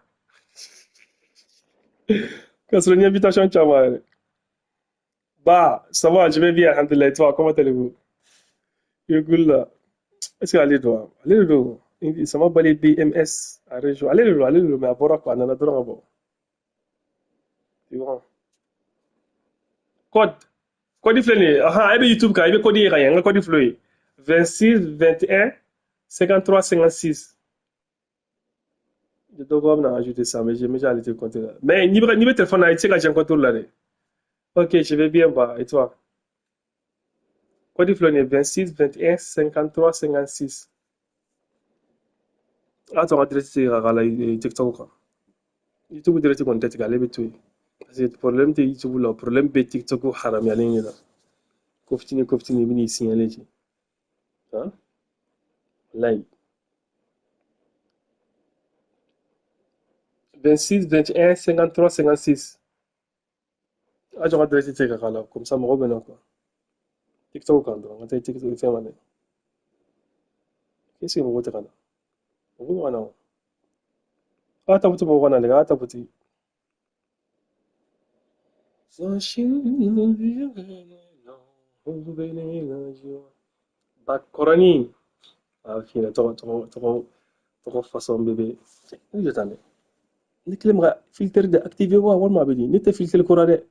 Kasro nye invitation chama. Bah, ça va, je vais bien, alhamdulillah. Et toi, comment allez-vous? Je suis là. Est-ce que allez toi? Allez le ça m'a balé BMS à région. Allez le mais à bord quoi, on a droit à bord. Tu vois. Code. Code fleuné. Ah, et YouTube ka, et code y rien, code fleuné. 26 21 53 56. Je dois vraiment ajouter ça, mais j'ai déjà allé te compter là. Mais niveau téléphone là, tu sais que j'ai un contrôle là. Ok, je vais bien bas. Et toi? Code fleuné 26 21 53 56. Ah, tu as adressé à la TikTok quoi. YouTube direct kon tati gale betu. Parce que problème de YouTube là, problème be TikTok haram ya lenye là. Koftini bini signalé ji. Hein? Like 26 21 53 56. Ah, tu as adressé tes gars comme ça me revenant quoi. TikTok quand on a TikTok fait mané. Qu'est-ce que vous voulez là? Vous voulez là? Ah, t'as voulu voir là, les gars, t'as voulu. Bakorani. Ah, fina, toko façon bébé. Où est-ce que ni kilima filter de activer wa wal ma bedi ni te filter ko rade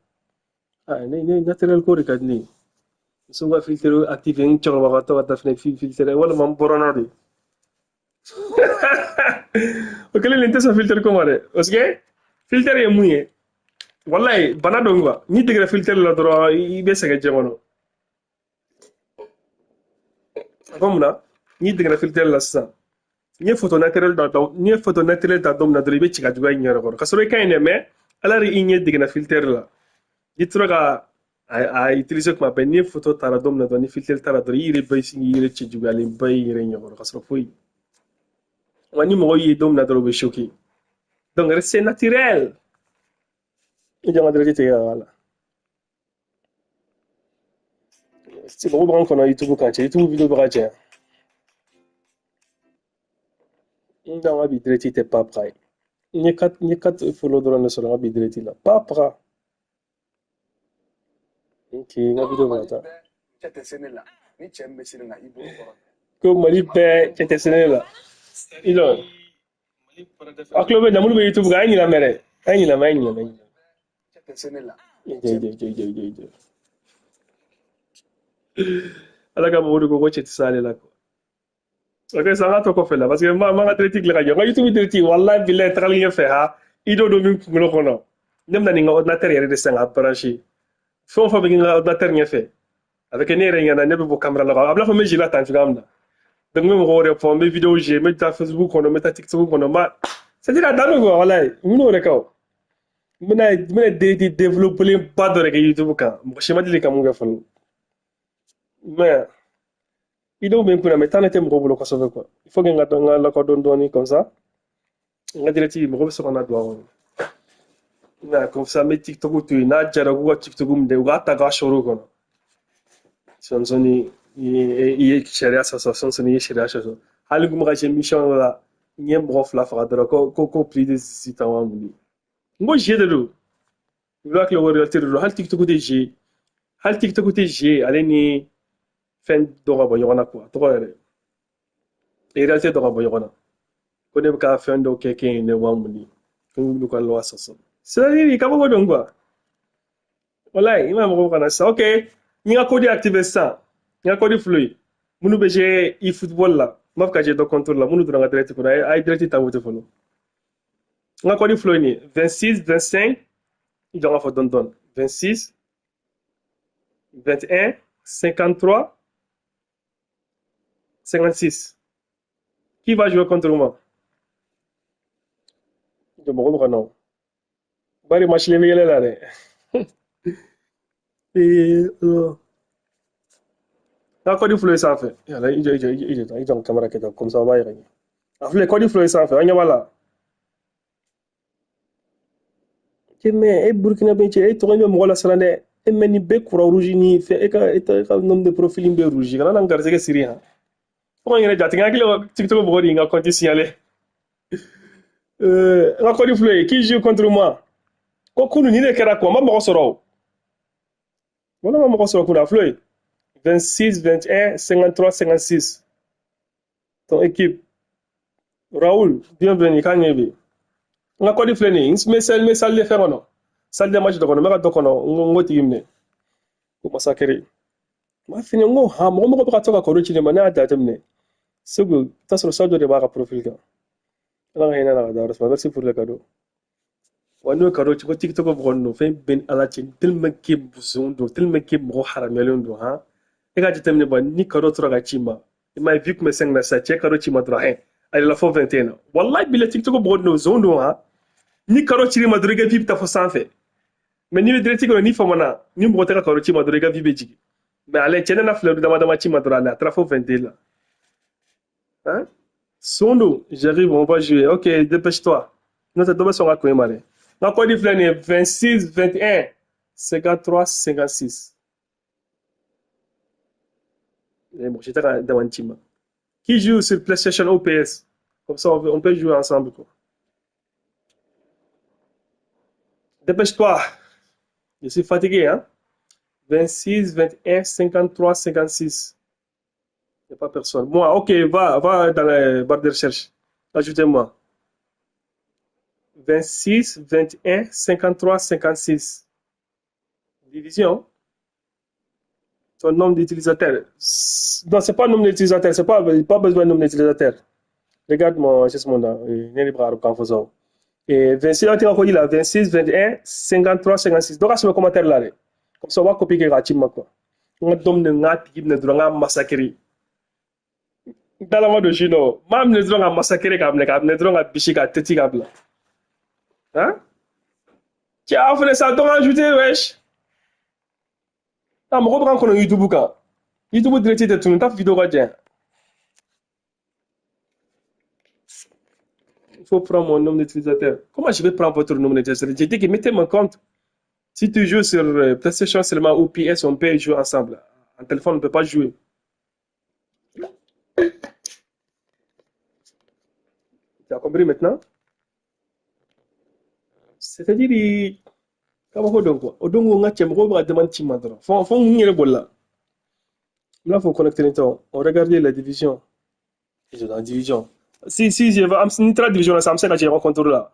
ah ni natural ko rek ni so wa filter activer ni choro wa ta wata fne filter wala mam borona de o kele lente so filter ko mare parce que filter ye muye wallahi bana dongwa ni degra filter la dro be sega jamono komna ni degra filter la sa ni photo naturel da ni photo naturel da dom na dri be chiga juga nyoro ko kasoro kayne me ala ri inye degra filter la yitroga a utiliser kuma bɛ ni photo tara don min na dɔrɔn ni filtre tara dɔrɔn i yɛrɛ bɛ i yɛrɛ cɛ juguyalen ba i yɛrɛ ɲɛkɔrɔ ka sɔrɔ foyi wa ni mɔgɔ ye don min na dɔrɔn u bɛ choquer donc c'est naturel i jɔn ka direct tigɛ ka la si mɔgɔ b'an kɔnɔ youtube kan cɛ youtube video bɛ ka cɛ n da n ka bi direct tɛ pa paga ye n ye 4 follow dɔrɔn de sɔrɔ n ka bi direct la pa paga ok n ka video bɛ ka taa ko mali bɛɛ cɛ tɛ sɛnɛ la i dɔn a tulo bɛ namulu bɛ youtube kan a ye ɲinɛ mɛrɛ a ye ɲinɛ mɛ a ye ɲinɛ mɛ ala ka mɔgɔw de ko cɛ tɛ s'ale la quoi ok ça nga to kɔfɛ la parce que ma ka direct dilan ka jɔ n ka youtube direct wallahi billahi tagali ɲɛfɛ ha i dɔ don min kunkolo kɔnɔ ne bɛna nin ka ordinateur yɛrɛ de san ka brancher fɛn o fɛn bɛ kɛ n ka ordinateur ɲɛfɛ a bɛ kɛ ne yɛrɛ ɲɛna ne bɛ bɔ caméra la a bɛ n'a fɔ n bɛ jeu la tan cogoya min na donc n bɛ mɔgɔw yɛrɛ fɔ n bɛ vidéo jouer n bɛ taa facebook kɔnɔ n bɛ taa tiktok kɔnɔ c'est à dire a dan don quoi wallahi n bɛn'o yɛrɛ kɛ o n bɛna direct développer ba dɔ de kɛ youtube kan mɔgɔ si ma deli ka mun kɛ fɔlɔ mais idéo bɛ n kunna mais temps ne tɛ mɔgɔw bolo kosɛbɛ quoi il faut que n ka lakɔdɔn dɔɔni comme ça n ka direct mɔgɔ bɛ se ka na don a kɔnɔ mais comme ça n bɛ tiktok to yen n'a jara k'u ka tiktok minɛ u k'a ta k'a sɔrɔ o kɔnɔ sɔnsɔn i ye sariya sɔsɔ sɔnsɔn i ye sariya sɔsɔ hali kuma ka se mission dɔ la n ye mɔgɔ 2 faga dɔrɔn ko plus de 6 ans wa mun n ko jeu de don i b'a kila o réalité de don hali tiktok tɛ jeu ale ni fɛn dɔ ka bɔ ɲɔgɔn na quoi tɔgɔ yɛrɛ réalité dɔ ka bɔ ɲɔgɔn na ko ne bɛ ka fɛn dɔw kɛ yen ne wa mun ko n wuli ka lɔ sɔsɔ c'est à dire i ka bɔ dɔn quoi wallahi i ma mɔgɔw kana sisan ok n ka code activé sisan n ka code filɛ yen minnu bɛ jouer e-football la n b'a fɛ ka jouer dɔ contre la minnu donna n ka direct kɔnɔ a ye direct ta voté fɔlɔ n ka code filɛ nin ye 26 25 i jɔ n k'a fɔ dɔɔni dɔɔni 26 21 53 56 qui va jouer contre moi jɔ mɔgɔ bɛ ka na o bari machine bɛ yɛlɛ la dɛ n'a code filɛ sanfɛ yala i jɔ n caméra kɛ tan comme ça o b'a yɛrɛ ɲɛ a filɛ code filɛ sanfɛ an ɲɛ b'a la mais e burkina bɛ cɛ e tɔgɔ bɛ mɔgɔ la siran dɛ e mɛ nin bɛɛ kura rouge ni fɛ e ka nom de profil bɛ rouge kana na n garisɛgɛ siri han fo ka n yɛrɛ jate n hakili la tiktok mɔgɔ de ye n ka compte signalé n ka code filɛ qui joue contre moi ko kunu ni de kɛra quoi n ma mɔgɔ sɔrɔ o wala ma mɔgɔ sɔrɔ kunu a filɛ 26 21 53 56 ton équipe Raoul bienvenue k'a ɲɛ bɛ n ka code filɛ nin ye n bɛ salle de fɛn kɔnɔ salle de match dɔ kɔnɔ n bɛ ka dɔ kɔnɔ n ko tigi minɛ ko masakɛre n b'a fini n ko han mɔgɔ bɛ ka to ka code ci ne ma ne y'a jateminɛ segu i t'a sɔrɔ sa dɔ de b'a ka profil kan ala ka hinɛ na ka da yɔrɔ suma merci pour le cadeau wa n'o cadeau ci ko tiktok mɔgɔ ninnu fɛn bɛɛ ni ala cɛ tellement que buzun don tellement que mɔgɔ haramuyalen don han e ka jateminɛ ba ni cadeau tora ka ci ma i m'a ye vie kun bɛ 5 na sisan cɛ cadeau ci ma dɔrɔn hɛn a yɛlɛla fɔ 21 na wallahi bilahi tiktok mɔgɔ ninnu zon don han ni cadeau cili ma dɔrɔn i ka vie bɛ taa fɔ sanfɛ mais ni bɛ direct kɔnɔ ni famana ni mɔgɔ tɛ ka cadeau ci ma dɔrɔn i ka vie bɛ jigin mais ale cɛ ne na fleur dama dama ci ma dɔrɔn ale a taara fɔ 22 la hein Sondo, j'arrive, on va jouer. Ok, dépêche-toi. Non, c'est dommage, on va courir, malé. La code est 26, 21, 53, 56. Et bon, j'étais dans un team. Qui joue sur PlayStation ou PS? Comme ça, on peut jouer ensemble, quoi. Dépêche-toi. Je suis fatigué, hein? 26, 21, 53, 56. Il n'y a pas personne. Moi, ok, va dans la barre de recherche. Ajoutez-moi. 26, 21, 53, 56. Division. Ton nombre d'utilisateurs. Non, c'est pas le nombre d'utilisateurs. C'est pas besoin de nombre d'utilisateurs. Regarde mon agissement là. Il y a des bras en faisant. Et 26, on t'a dit là. 26, 21, 53, 56. Donc, c'est le commentaire là. Comme ça, on va copier quelque chose. On va donner un type de droit à massacrer. Dans la mode de Chino, même les droits à massacrer comme les droits à bicher à têter comme là. Hein? Tiens, on fait ça, donc ajouter, wesh. Ah, je reprends qu'on a YouTube quand. YouTube direct de tout, on tape vidéo quoi, il faut prendre mon nombre d'utilisateurs. Comment je vais prendre votre nombre d'utilisateurs? J'ai dit que mettez mon compte. Si tu joues sur PlayStation seulement ou PS, on peut jouer ensemble. En téléphone, on ne peut pas jouer. Tu as compris maintenant? C'est-à-dire, comment on dit quoi? Odongo nga tiem ko ba demande ci madro. Fon ngere bolla. Là, faut connecter les temps. On regarde la division. Je suis dans la division. Si je vais am nitra division ça me sert à j'ai rencontre là.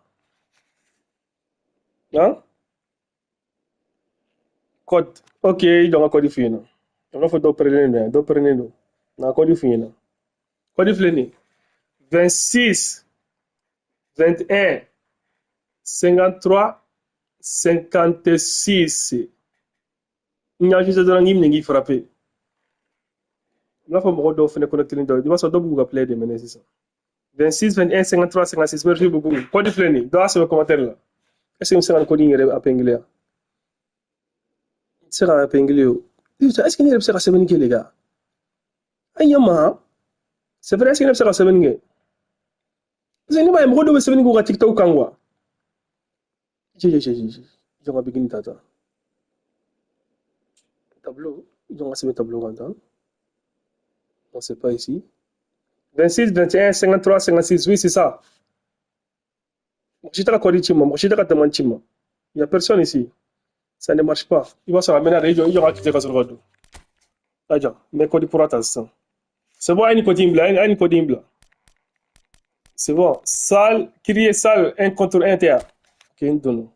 Hein? Code. OK, donc a code fini. On va faire do prendre. Na code fini. Code fini. 26 21 53 56. Il y a juste dans l'hymne qui frappe. Là, faut me redonner connecter les deux. Tu vas sur Google Play de mener ça. 26 21 53 56. Merci beaucoup. Code fini. Dans ce commentaire là. Est-ce que vous savez coding à anglais? C'est à anglais. Est-ce que vous avez ça à les gars? Aïe, c'est vrai, est-ce que vous avez ça à vous avez pas me redonner ça à TikTok kangwa. Je vais beginner tata. Tableau. Je vais mettre tableau quand même. Non, c'est pas ici. 26, 21, 53, 56. Oui, c'est ça. Je t'ai accordé Chima. Je t'ai demandé Chima. Il n'y a personne ici. Ça ne marche pas. Il va se ramener à la région. Il y aura quitté le réseau. Aja, mais code pour attention. C'est bon, un coding blanc. C'est bon. Salle, crier salle, un contre un théâtre. Ok, une donne.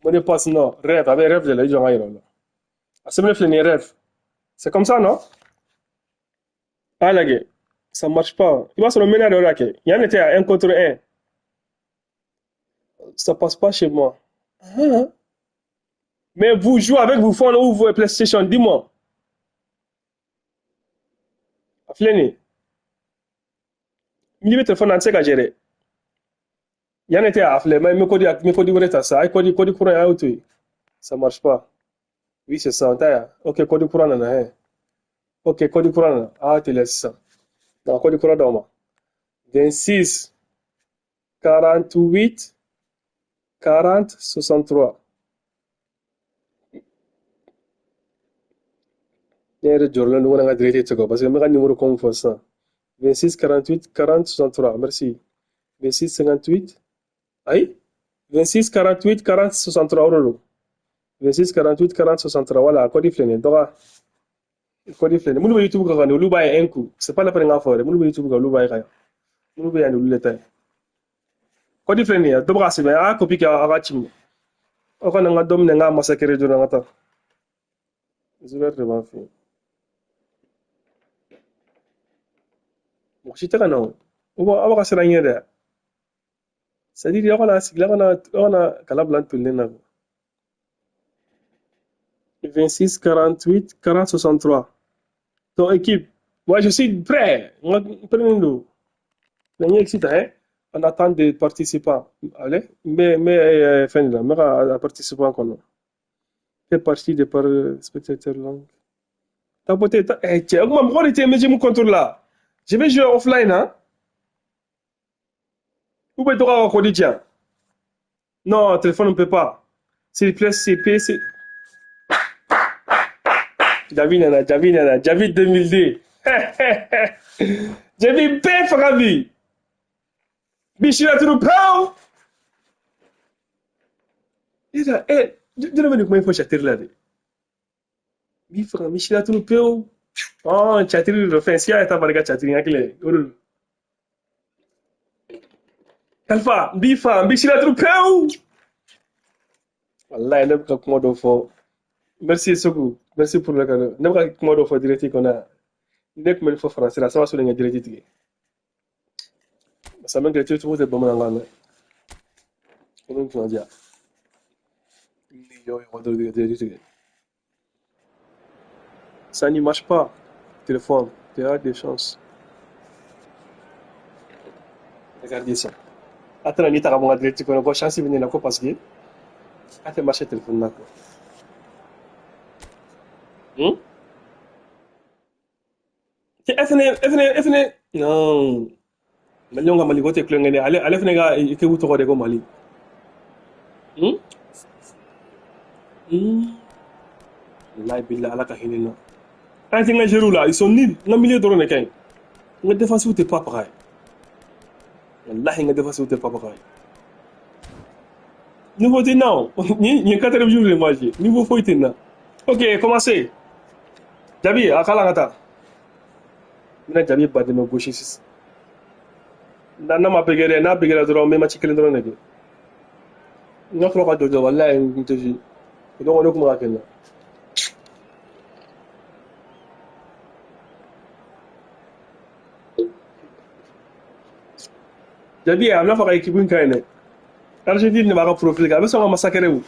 Mon dépasse, non. Rêve, avec rêve de la région. C'est même les rêves. C'est comme ça, non? Ah, la gueule. Ça ne marche pas. Il va se ramener à la région. Il y en a un contre un. Ça passe pas chez moi. Hein? Mais vous jouez avec vos phones ou vos PlayStation, dis-moi. Afleni. Il y a téléphone en à gérer. Il y en a à Afleni. Mais me code ça. Code courant à auto. Ça marche pas. Oui, c'est ça. Ok, code courant là. Ok, code courant là. Ah, tu laisses ça. Non, code courant dans moi. 26 48 40 63. Il y a des journaux où on a direct parce que je vais numéro comme ça. 26 48 40 63. Merci. 26 58. Aïe. 26 48 40 63 euros. 26 48 40 63. Voilà, code flené. Donc, code flené. Mon YouTube quand on oublie un coup. C'est pas la peine d'en faire. Mon YouTube quand on oublie rien. Mon oublie un oublie le temps. Code flené. Donc, c'est bien. Ah, copie qui a arraché. On a dominé un massacre de l'année. Je vais vraiment faire. Bon, je suis non. On va se rendre là. C'est-à-dire, on a calablant tout le monde. 26 48 40 63. Ton équipe. Moi, je suis prêt. Prenez-nous. On attend des participants. Allez, mais fin là, mais à participants qu'on a. Fait partie des spectateurs longs. T'as peut-être. Tiens, moi, je vais me contrôler là. Je vais jouer offline, hein. Où peut-on avoir tiens? Non, téléphone, on ne peut pas. S'il vous plaît, c'est PC. Javid 2002. Javid P. Farabi. Bichira to the pound. Dina mani kuma info chatir la de. Mi fanga mi shila tunu peu. Oh, chatir do fensi ya ta barga chatir yakile. Uru. Alpha, bifa, mi shila tunu peu. Wallahi ne ka kuma do fo. Merci Sokou. Merci pour le cadeau. Ne ka kuma do fo direct ko na. Ne kuma fo français la ça va sur le direct tigi. Ça m'a gâté tout de bon ngana. Comment tu vas dire? Ça n'y marche pas. Téléphone, tu as des chances. Regardez ça. Attends, on est à mon adresse, on va chance de venir là parce que attends, marcher téléphone là. FNE. Non. Mais on va Mali côté que l'on est allez FNE gars, il faut tout regarder comme Mali. Wallahi billah ala ka hinina. Quand tu es là, ils sont nuls. On a milieu de l'année quand on défense où t'es pas pareil. Wallahi on défense où t'es pas pareil. Nouveau non. Il y a 4 jours de magie. Nouveau faut être. Ok, commencez. Jabi, akala ngata. Mina Jabi pas de me gaucher. Nana ma pegere, na pegere doro me ma chikele doro nege. Nga floka dojo wallahi nteji. Donc on est comme Raquel. Jabi, amna faka équipe une kaine. Argentine ne va pas profiter. Avec son massacre où?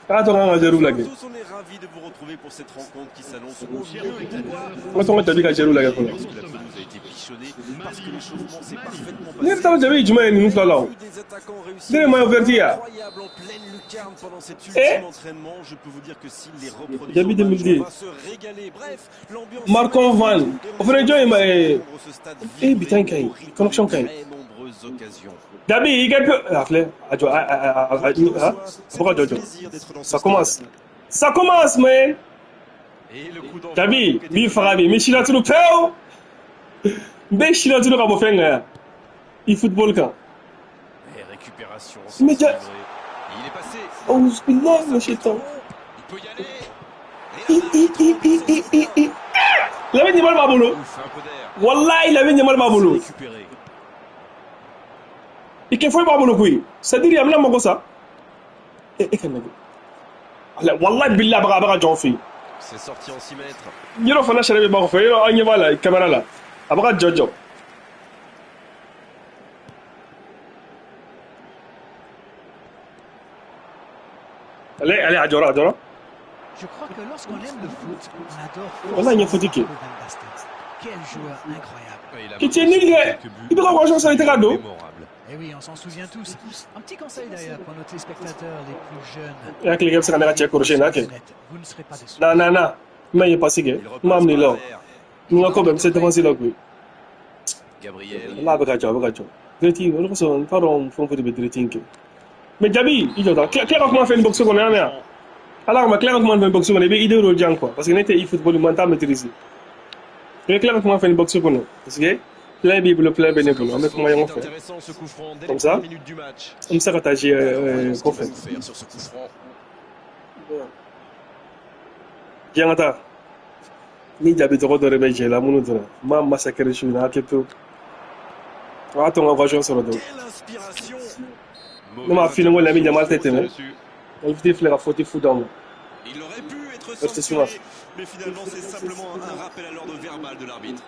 Quand on a un zéro là. Tous, on est ravis de vous retrouver pour cette rencontre qui s'annonce au mieux de Quand on a Jabi zéro là. la pelouse a été bichonnée parce que l'échauffement s'est parfaitement passé. N'est-ce pas Jabi, tu m'as une fois là. Des attaquants réussis. Dès moi ouverture. Incroyable en pleine lucarne pendant cet ultime entraînement. Je peux vous dire que s'il les reprenait Jabi 2010. on va se régaler. Bref, l'ambiance. Marcon Van. On fait déjà putain Kai. Connexion Kai. Nombreuses occasions. Jabi, il gagne peu. Ça commence. Ça commence, man. Jabi, mi farabi, mi shila tulu peu. Be shila tulu kabo fenga. Il football quand. Et récupération. Mais il est passé. Oh, bismillah, le shaitan. Il peut y aller. Il avait du mal à boulot. Wallah, il avait du mal à boulot. Récupéré. Et qu'il faut pas boulot kui. C'est-à-dire, il y a même pas ça. Et qu'est-ce que Wallah, billah, baga jonfi. C'est sorti en 6 mètres. Il y a un chaleur de fait. Il y a la caméra là. Abaga Jojo. Allez, Adjora. Je crois que lorsqu'on aime le foot, on adore. Wallah, il y a foutu. Quel joueur incroyable. Qui tient nul, il doit avoir chance à être cadeau. Eh oui, on s'en souvient tous. Un petit conseil d'ailleurs pour nos téléspectateurs les plus jeunes. Il y a quelqu'un qui s'est accroché. Vous ne serez pas déçus. Non. Mais il est passé. Il m'a amené là. Il a quand même cette avancée là. Gabriel. Là, avec Adjo. Dressing, on ne peut pas faire de dressing. Mais Jabi, il a clairement fait une boxe qu'on a là. Alors, ma clairement fait une boxe qu'on a idée au Djan quoi. Parce que n'était il football du mental maîtrisé. Il a clairement fait une boxe qu'on a. Parce que plein bible, plein bénévole. On met comment on fait. Comme ça. Comme ça, quand tu as qu'on fait. Bien, ni Jabi trop de réveiller là, mon autre. Ma massacre je suis là, quelque peu. Attends, on va jouer sur le dos. Non, ma fille, on l'a mis dans ma tête, mais. On va faire la faute fou dans. Il aurait pu être censuré, mais finalement c'est simplement un rappel à l'ordre verbal de l'arbitre.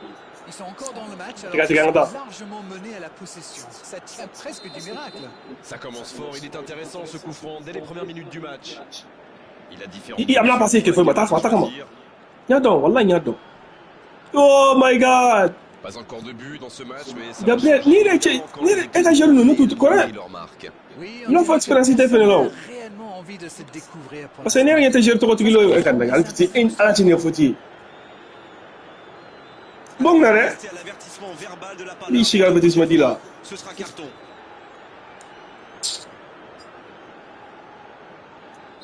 Ils sont encore dans le match, alors Regarde, ils regarde. sont largement menés à la possession. Ça tient presque du miracle. Ça commence fort, il est intéressant ce coup franc dès les premières minutes du match. Il a différents. Il a passé qu'il faut m'attaquer, attaque-moi. Yadon, wallah, yadon. Oh my god! Pas encore de but dans ce match, mais ça Gabriel, ni les gens nous tout correct. Oui, Il faut expérience de faire là. réellement envie de se découvrir pour Parce que n'y a rien de gérer trop de kilos et quand même, c'est une altine foutie. Bon, là, hein? Il chie à petit dit là. Ce sera carton.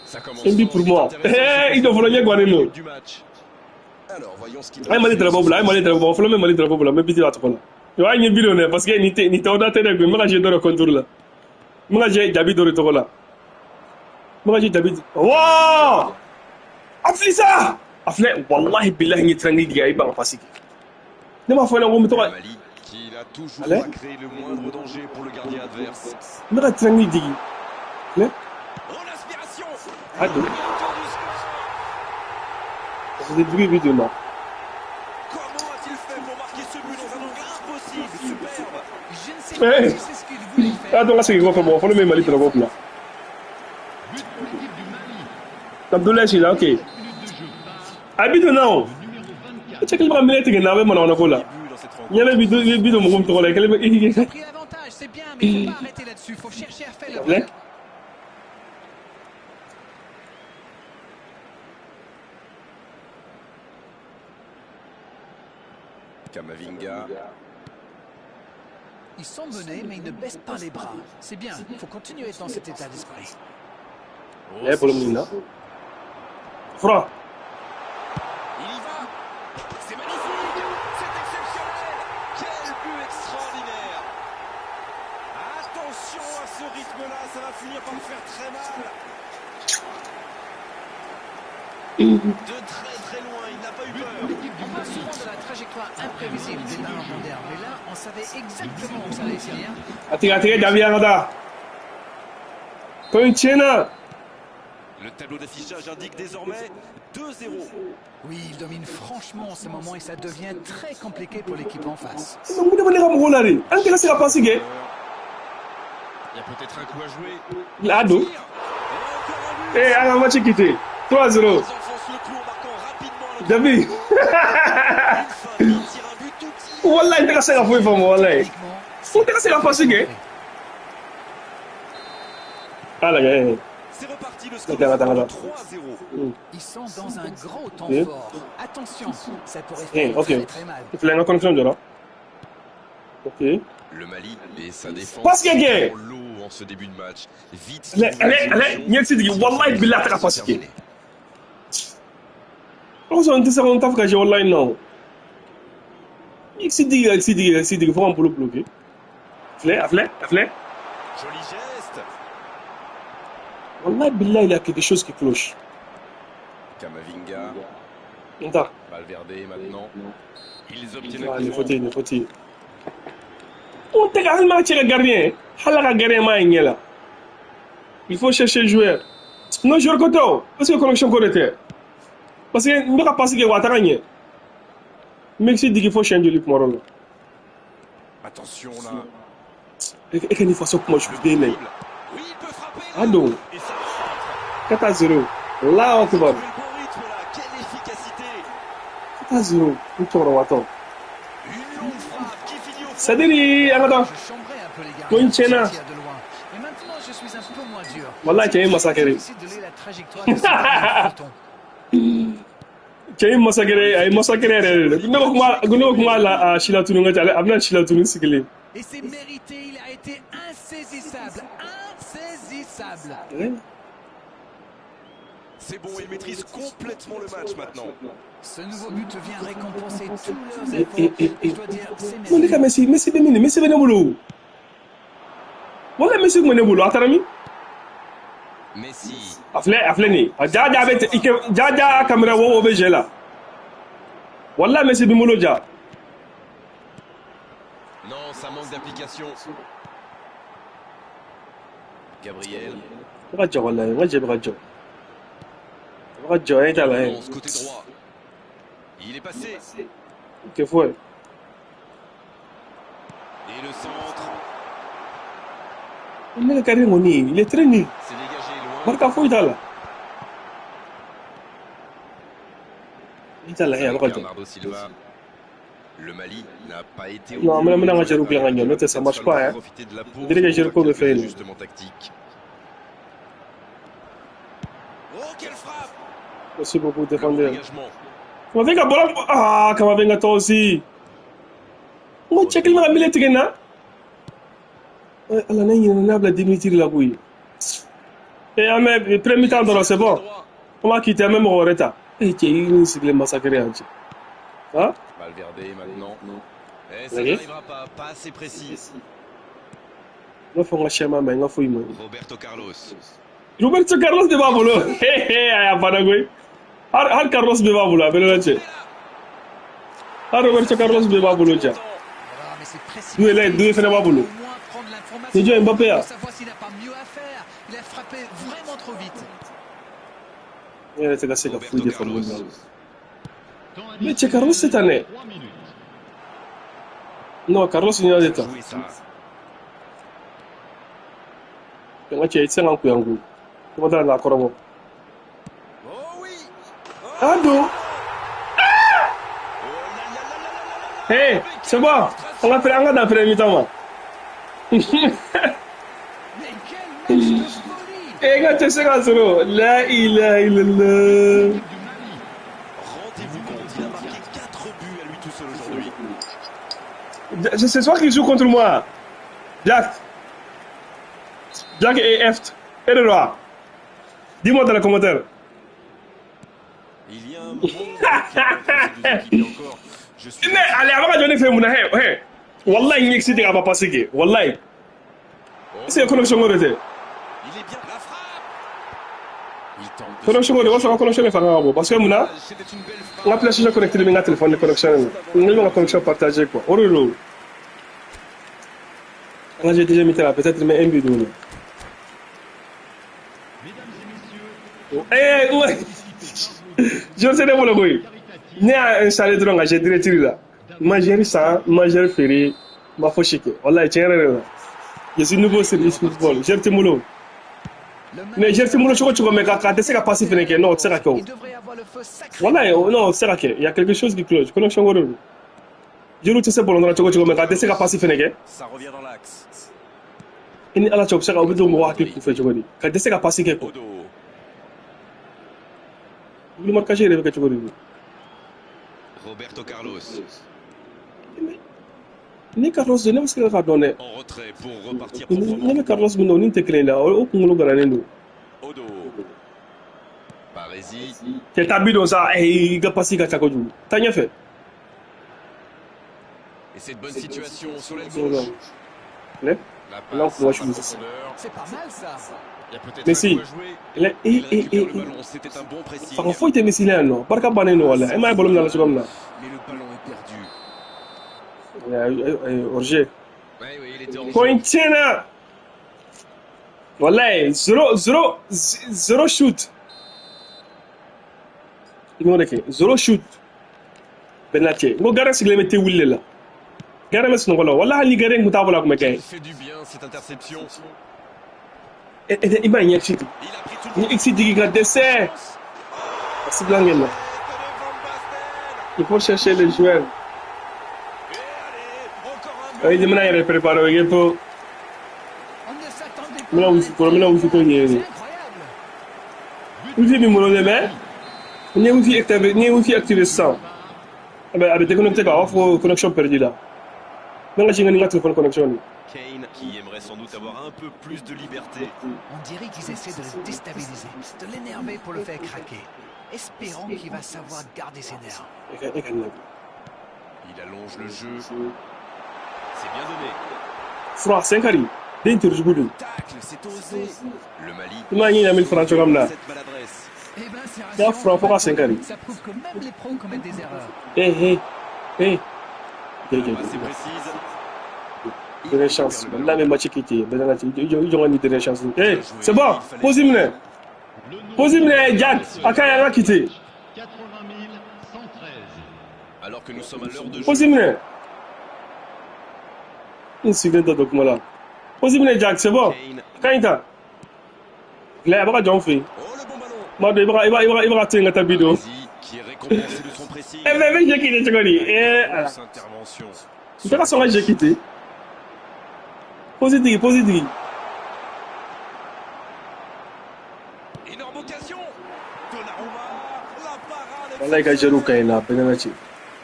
Ça commence. Un but pour moi. Il doit falloir gagner nous. Alors, voyons ce qu'il Ay mali drapeau bla, ay mali drapeau, folo me mali drapeau bla, me biti la tokola. Yo ay ni bidone parce que ni te oda tene ko maka je doro contour la. Maka je Jabi doro tokola. Magaji David. Wow! Aflisa! Afle, wallahi billahi ni trangi diga iba pasiki. Ne ma fona ngom to. Le Mali qui n'a toujours Allez. pas créé le moindre danger pour le gardien adverse. Me ka trangi digi. Ne? Oh l'aspiration! Ado. Et autour du score. C'est des bruits vidéo là. Comment a-t-il fait pour marquer ce but dans un angle impossible? Superbe! Je ne sais pas si c'est ce qu'il voulait faire. Attends, là c'est quoi bon, faut le même Mali dans le groupe là. Abdoulaye Sylla, OK. Habite non. Tu sais que le militaire qui n'avait pas on là. But dans cette rencontre. Il y a le vidéo mon groupe là, Il a pris l'avantage, c'est bien, mais il ne faut pas arrêter là-dessus. Il faut chercher à faire le Là. vrai. Kamavinga. Ils sont menés, mais ils ne baissent pas les bras. C'est bien, il faut continuer dans cet état d'esprit. Là pour le Mina. Fra. Il y va. C'est magnifique. C'est exceptionnel. Quel but extraordinaire. Attention à ce rythme-là, ça va finir par me faire très mal. De très loin, il n'a pas eu peur. On parle souvent de la trajectoire imprévisible des ballons modernes, mais là, on savait exactement où ça allait finir. Atiga David Angada. Coinchena. Le tableau d'affichage indique désormais 2-0. Oui, il domine franchement en ce moment et ça devient très compliqué pour l'équipe en face. Non, vous devez les ramolari. Anke là c'est la passer. Il y a peut-être un coup à jouer. Lado. Et encore un but. Eh, on va match quitter. 3-0. Ils enfoncent le clou en marquant rapidement le David. une fin, il tire un but tout petit. Wallahi ndeka sera foi famo wallahi. Techniquement, Faut que c'est la passer. Ah là gars. C'est reparti, le score Attends. est 3-0. ils sont dans un gros temps Oui. fort. Attention, ça pourrait Eh, faire OK. très mal. Il faut la connexion de là. OK. Le Mali et sa défense Passe, Guégué. sont l'eau en ce début de match. Vite. Allez, Nielsi dit wallahi billah ta passer. On s'en dit ça on t'a fait wallahi non. Nielsi dit faut un boulot bloqué. Afle. Joli geste. Wallahi billah il y a quelque chose qui cloche. Kamavinga. Attends. Valverde maintenant. Ils obtiennent Ah, un il coup faut franc. tirer. On t'a carrément tiré le gardien. Hala gardien ma là. Il faut chercher le joueur. Non, joueur côté. Parce que connexion correcte. Parce que ne pas passer que Ouattara. Mexique dit qu'il faut changer le Morolo. Attention là. Et qu'il faut ça comment je peux bien. Oui, il peut frapper. Là. Ah non. Et ça rentre. 4-0. Là, on te va. Trouver le bon rythme là. Quelle efficacité. 4-0. Nous tournons, attends. Une longue frappe qui finit au fond. C'est-à-dire, attends. Je chambrais un peu les Toi, une gardiens. chaîne, hein. qui tirent de loin. Et maintenant, je suis un peu moins dur. Wallah, tu as un massacre. J'essaie de lire la trajectoire de ce peloton. Tu as un massacre. Un massacre. Nous comment la Chila Tounou, Abna Chila Tounou, c'est que Et c'est mérité, il a été insaisissable. Insaisissable. C'est bon, ils maîtrisent complètement le match maintenant. Ce nouveau but vient récompenser tous leurs efforts. Et je dois dire, c'est Non, les gars, mérité. Messi bien boulot. Voilà, Messi bien boulot. Atarami. Messi. Afle ni. Jaja avec Jaja caméra wo obége là. Voilà, Messi bien boulot ja. Non, ça manque d'application. Gabriel. Rajo wallahi, waje rajo. Rajo est là. Lance côté droit. Il est passé. Que faut. Et le centre. Il est carré moni, il est très nul. C'est dégagé loin. Marca foi là. Il est là, Avec rajo. Bernardo Silva. Le Mali n'a pas été. Non, mais on a match rouge là, non, ça marche pas hein. Profiter de la pause. Dirais que j'ai le coup de faire. Ajustement tactique. Oh, quelle frappe! Merci beaucoup Le défendeur. dégagement. Kamavinga bola ah Kamavinga toi aussi. Mo check le militaire na. Allah nani na bla dimitir la bouille. Et à même premier temps dans c'est bon. On va quitter même au retard. Et tu es c'est le massacre anti. Hein? Valverde maintenant. Et ça Oui. n'arrivera pas assez précis. Non faut un schéma mais non faut y moi. Roberto Carlos. Roberto Carlos de Babulo. Hé, aya Panagoy. Har Carlos de Babulo, Beloche. Har Roberto Carlos de Babulo, tiens. Ah, mais c'est précis. Nous, là, deux frères Babulo. Au moins prendre l'information C'est Dieu Mbappé. pour savoir s'il n'a pas mieux à faire. Il a frappé vraiment trop vite. Il c'est cassé, il faut défendre. Mais c'est Carlos cette année. Non, Carlos, il y a des temps. Jouer ça. Quand tu es ici, on peut en goût. Comment t'as la corbeau? Oh oui. Ado. Oh là là là là là là là. Hey, c'est bon. On a fait un gars dans le mi-temps. Mais quel match de folie! Eh, quand tu sais quoi, Zoro? La ilaha illallah. Rendez-vous compte, il a marqué 4 buts à lui tout seul aujourd'hui. C'est toi qui joue contre moi. Jack. Jack et Eft. Et le roi. Dis-moi dans les commentaires. Il y a un bon écart entre ces deux équipes et encore. Je suis Mais allez, avant que je ne fasse mon hey. Wallah, il n'y a que ça va passer. Wallah. C'est une connexion de Il est bien la frappe. Il tente de connexion de what's la connexion de faire parce que moi, C'était une belle on a frappe. placé le connecté le téléphone de connexion. On a une connexion partagée quoi. Orelo. Là, j'ai déjà mis là, peut-être mais un but de Eh, ouais. Je sais pas le bruit. Né à installer drone, j'ai direct là. Manger ça, manger ferré, ma faut chiquer. Wallah, tiens là. Je suis nouveau service football. J'ai été moulot. Mais j'ai été moulot, je crois que tu vas me garder, c'est capable de faire non, c'est Il d'accord. devrait avoir le feu sacré. Voilà, non, c'est vrai qu'il y a quelque chose qui cloche. Connexion Woro. Je ne sais pas si tu vas me garder, c'est capable de faire. Ça revient dans l'axe. Il ala chop saka obido mo wati ku fe jogoni ka de saka pasi ke ko Odo. lu mar ka jere be ka jogoni Roberto Carlos. ni Carlos de nem saka ka donné En retrait pour repartir ni proprement. Carlos mo ni te krenda o ku ngolo garane ndo Odo. Paresi. ke tabido sa ga pasi ka chako ju tanya fe Et cette bonne situation sur l'aile so gauche. ne La Non, passe moi, en je vous dis. profondeur. C'est pas mal ça. Il y a peut-être Mais un si. coup à jouer. le Il récupère le ballon, c'était un bon pressing. fa fo te misile no barka bané no wala e may bolom na la sugam na Mais le ballon est perdu. orge Oui, il était en jeu. Pointina wallahi 0 shoot ngo deke 0 shoot penalty ngo gara sigle mete wulle la gara mes no wala wala ni gare nguta wala ko Il mekay fait du bien cette interception. e iba ñek ci Il a pris tout le ni monde. exi digi ga dessert si blangel la il faut chercher les joueurs Et allez, encore un ay di mëna yere préparer yépp On ne s'attendait pas. mëna wusi ko mëna wusi ko C'est ñewi incroyable. wusi bi mëno démé ni wusi activer ça avec déconnecté quoi offre connexion perdue là nga ci nga ni nga téléphone connexion Kane qui aimerait sans doute avoir un peu plus de liberté. On dirait qu'ils essaient de le déstabiliser, de l'énerver pour le faire craquer. Espérons qu'il va savoir garder ses nerfs. Il allonge le jeu. C'est bien donné. Fra 5 ari den tur jugudu Tacle, c'est osé. Le Mali. ma ñi amil franco comme là Cette maladresse. Eh ben, c'est Ya rassurant. Fra 5 ari Ça prouve que même les pros commettent des erreurs. eh La passe est précise. dernière chance là même match qui était ben là ils ont une dernière chance eh c'est bon posez-moi Jack akaya nga quitté 80 113. Alors que nous sommes à l'heure de jeu. posez-moi une seconde de document là posez-moi Jack c'est bon Kane. kaita là ba jon fi Oh, le bon ballon. ma de iba tenga tabido Paresi qui est récompensé de son pressing. eh ben j'ai quitté chogoni eh Grosse intervention. de façon j'ai quitté positif Énorme occasion. Donnarumma. La parade. wallahi ga jeru kayna ben là ci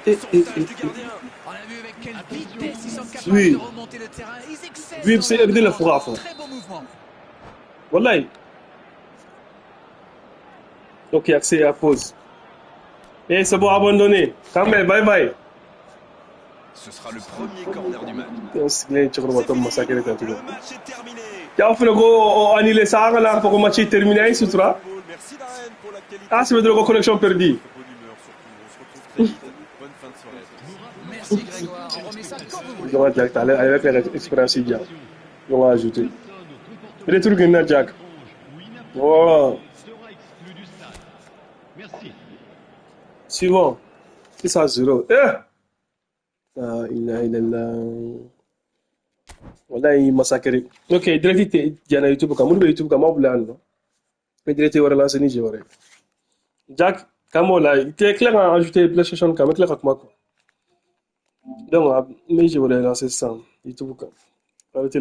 Sauvetage du gardien. On a vu avec quelle vitesse ils sont capables Oui. de remonter le terrain. Ils excellent. Oui, dans c'est leur Abdel défense. Fourafa. Très bon mouvement. wallahi ok accès à pause et c'est bon abandonné quand même bye bye Ce sera le premier corner du match. on se met sur le bâton massacré Le tout match est terminé. Ciao frego, annulé ça, là, pour que le match est terminé, c'est ça. Merci Darren pour la qualité. Ah, c'est de la connexion perdue. Bonne humeur surtout. On se retrouve très vite. Bonne fin de soirée à tous. Merci Grégoire, on remet ça quand vous voulez. Donc, Jack, avec l'expérience, il y a. On va ajouter. Les trucs, il y a, Jack. Voilà. Sera exclu du stade. Merci. Suivant. 6-0. Il est là. Voilà, il massacre. Ok, direct, il y a YouTube. Comme on veut YouTube, comme on veut là. Mais direct, il va relancer ni je Jack, comme on l'a. Tu es clair à ajouter PlayStation, comme clair à moi. Donc, mais je vais relancer ça. YouTube.